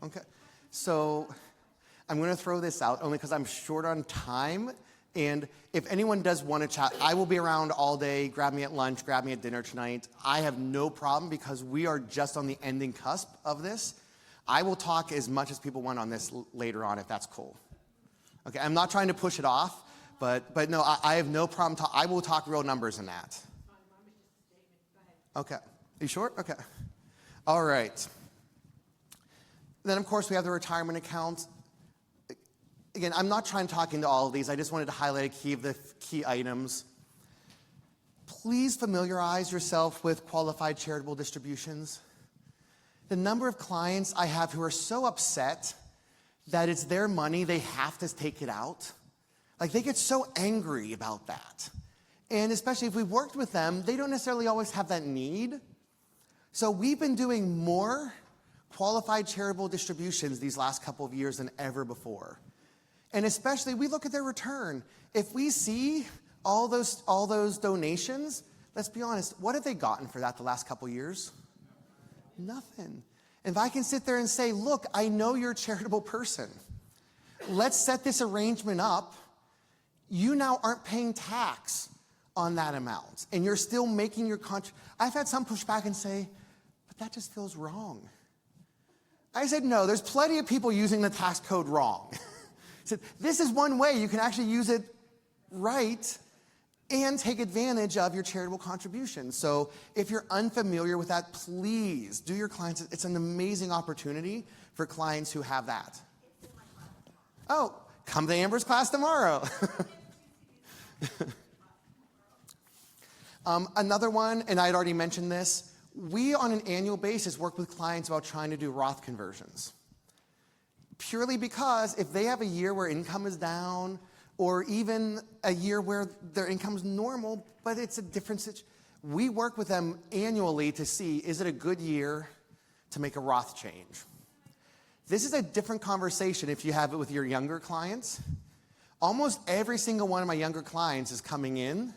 Okay, so I'm going to throw this out only because I'm short on time. And if anyone does want to chat, I will be around all day. Grab me at lunch, grab me at dinner tonight. I have no problem because we are just on the ending cusp of this. I will talk as much as people want on this later on if that's cool. Okay, I'm not trying to push it off, but no, I have no problem. I will talk real numbers in that. Okay, you sure? Okay. All right. Then, of course, we have the retirement account. Again, I'm not trying to talk into all of these. I just wanted to highlight the key items. Please familiarize yourself with qualified charitable distributions. The number of clients I have who are so upset that it's their money, they have to take it out. Like, they get so angry about that. And especially if we've worked with them, they don't necessarily always have that need. So we've been doing more qualified charitable distributions these last couple of years than ever before. And especially, we look at their return. If we see all those donations, let's be honest, what have they gotten for that the last couple of years? Nothing. If I can sit there and say, look, I know you're a charitable person. Let's set this arrangement up. You now aren't paying tax on that amount, and you're still making your I've had some push back and say, but that just feels wrong. I said, no, there's plenty of people using the tax code wrong. I said, this is one way you can actually use it right and take advantage of your charitable contributions. So if you're unfamiliar with that, please do your clients. It's an amazing opportunity for clients who have that. Oh, come to Amber's class tomorrow. Another one, and I had already mentioned this, we on an annual basis work with clients about trying to do Roth conversions. Purely because if they have a year where income is down, or even a year where their income is normal, but it's a different situation, we work with them annually to see, is it a good year to make a Roth change? This is a different conversation if you have it with your younger clients. Almost every single one of my younger clients is coming in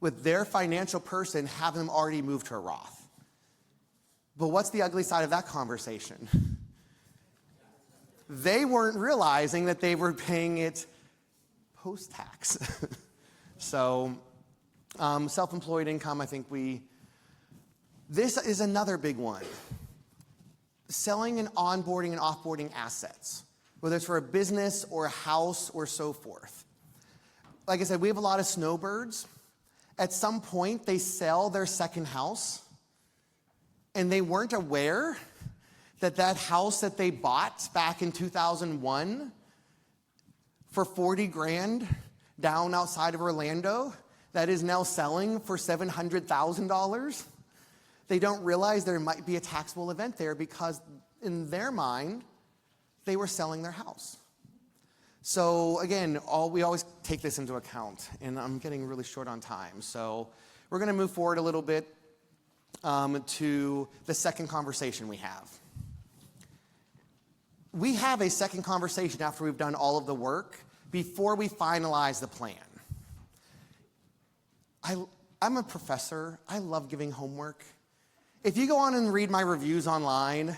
with their financial person having them already moved to a Roth. But what's the ugly side of that conversation? They weren't realizing that they were paying it post-tax. So self-employed income, I think this is another big one. Selling and onboarding and offboarding assets. whether it's for a business or a house or so forth. Like I said, we have a lot of snowbirds. At some point, they sell their second house, and they weren't aware that that house that they bought back in 2001 for 40 grand down outside of Orlando, that is now selling for $700,000. They don't realize there might be a taxable event there because in their mind, they were selling their house. So again, we always take this into account, and I'm getting really short on time. So we're gonna move forward a little bit to the second conversation we have. We have a second conversation after we've done all of the work before we finalize the plan. I'm a professor. I love giving homework. If you go on and read my reviews online,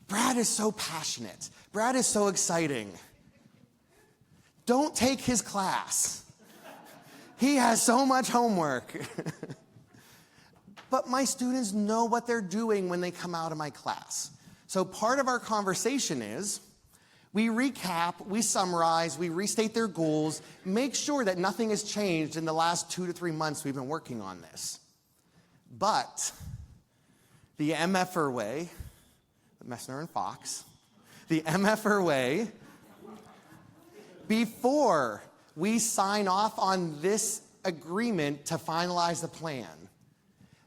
Brad is so passionate. Brad is so exciting. Don't take his class. He has so much homework. But my students know what they're doing when they come out of my class. So part of our conversation is we recap, we summarize, we restate their goals, make sure that nothing has changed in the last 2 to 3 months we've been working on this. But the MFR way, Messner and Fox, the MFR way, before we sign off on this agreement to finalize the plan,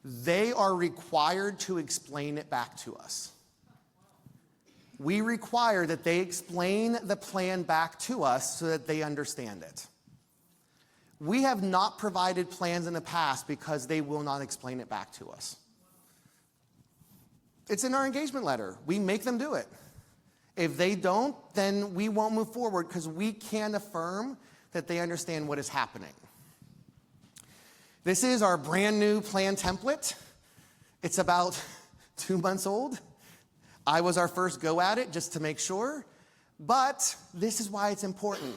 they are required to explain it back to us. We require that they explain the plan back to us so that they understand it. We have not provided plans in the past because they will not explain it back to us. It's in our engagement letter. We make them do it. If they don't, then we won't move forward because we can't affirm that they understand what is happening. This is our brand new plan template. It's about 2 months old. I was our first go at it just to make sure, but this is why it's important.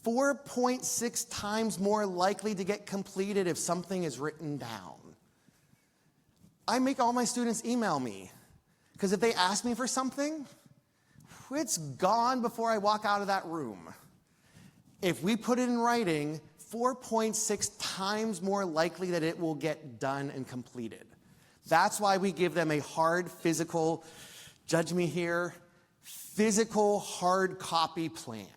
4.6 times more likely to get completed if something is written down. I make all my students email me because if they ask me for something, it's gone before I walk out of that room. If we put it in writing, 4.6 times more likely that it will get done and completed. That's why we give them a hard physical, judge me here, physical hard copy plan.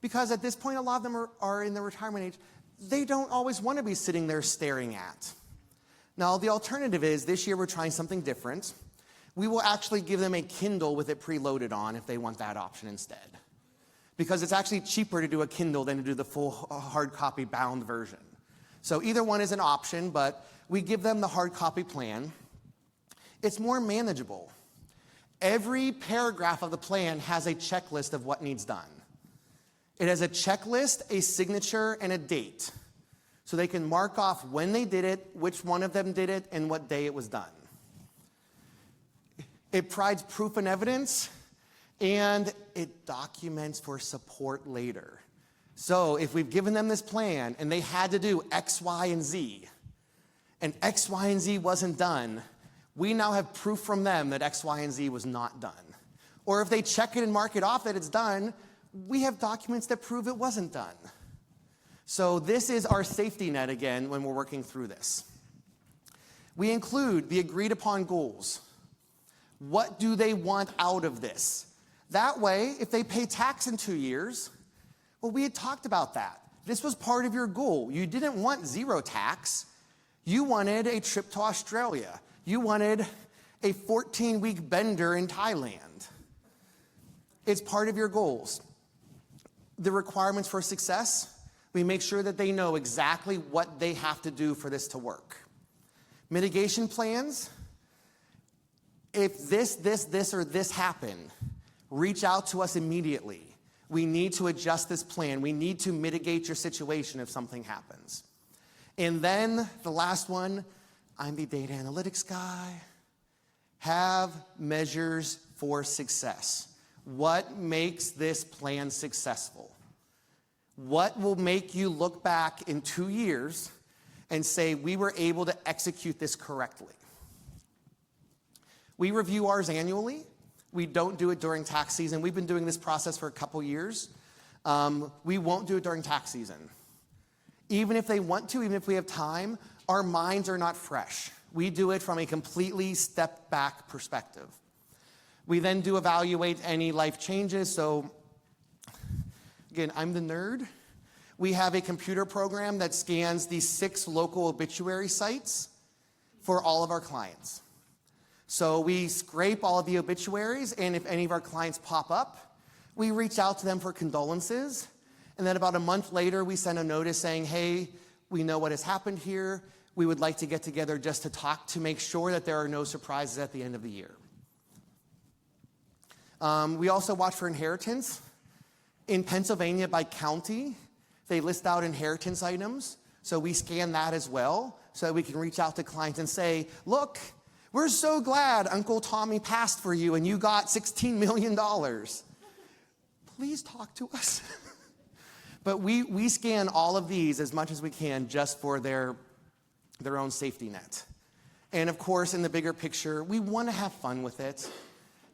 Because at this point, a lot of them are in the retirement age. They don't always want to be sitting there staring at. Now, the alternative is this year we're trying something different. We will actually give them a Kindle with it preloaded on if they want that option instead. Because it's actually cheaper to do a Kindle than to do the full hard copy bound version. So either one is an option, but we give them the hard copy plan. It's more manageable. Every paragraph of the plan has a checklist of what needs done. It has a checklist, a signature, and a date. So they can mark off when they did it, which one of them did it, and what day it was done. It provides proof and evidence, and it documents for support later. So if we've given them this plan and they had to do X, Y, and Z, and X, Y, and Z wasn't done, we now have proof from them that X, Y, and Z was not done. Or if they check it and mark it off that it's done, we have documents that prove it wasn't done. So this is our safety net again when we're working through this. We include the agreed upon goals. What do they want out of this? That way, if they pay tax in 2 years, well, we had talked about that. This was part of your goal. You didn't want zero tax. You wanted a trip to Australia. You wanted a 14-week bender in Thailand. It's part of your goals. The requirements for success, we make sure that they know exactly what they have to do for this to work. Mitigation plans, if this, or this happen, reach out to us immediately. We need to adjust this plan. We need to mitigate your situation if something happens. And then the last one, I'm the data analytics guy. Have measures for success. What makes this plan successful? What will make you look back in 2 years and say, we were able to execute this correctly? We review ours annually. We don't do it during tax season. We've been doing this process for a couple years. We won't do it during tax season. Even if they want to, even if we have time, our minds are not fresh. We do it from a completely step back perspective. We then do evaluate any life changes. So again, I'm the nerd. We have a computer program that scans the 6 local obituary sites for all of our clients. So we scrape all of the obituaries, and if any of our clients pop up, we reach out to them for condolences. And then about a month later, we send a notice saying, hey, we know what has happened here. We would like to get together just to talk to make sure that there are no surprises at the end of the year. We also watch for inheritance. In Pennsylvania, by county, they list out inheritance items. So we scan that as well so that we can reach out to clients and say, look, we're so glad Uncle Tommy passed for you and you got $16 million. Please talk to us. But we scan all of these as much as we can just for their own safety net. And of course, in the bigger picture, we want to have fun with it.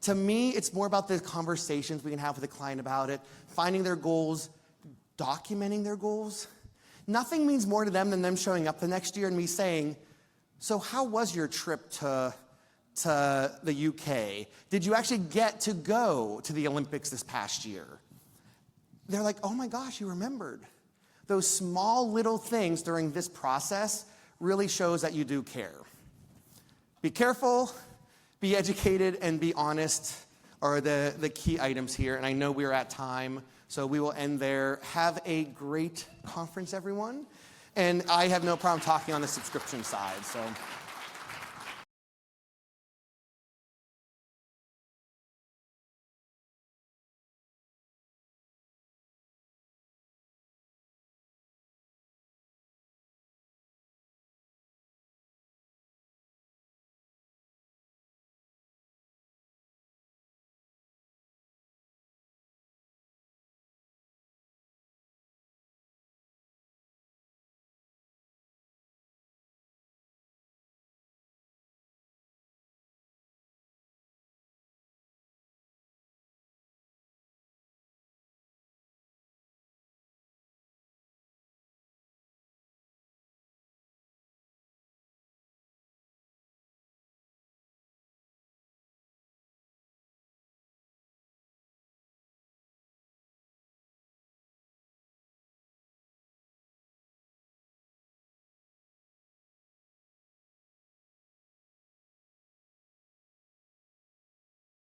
To me, it's more about the conversations we can have with the client about it, finding their goals, documenting their goals. Nothing means more to them than them showing up the next year and me saying, so how was your trip to the UK? Did you actually get to go to the Olympics this past year? They're like, oh my gosh, you remembered. Those small little things during this process really shows that you do care. Be careful, be educated, and be honest are the key items here. And I know we're at time, so we will end there. Have a great conference, everyone. And I have no problem talking on the subscription side, so.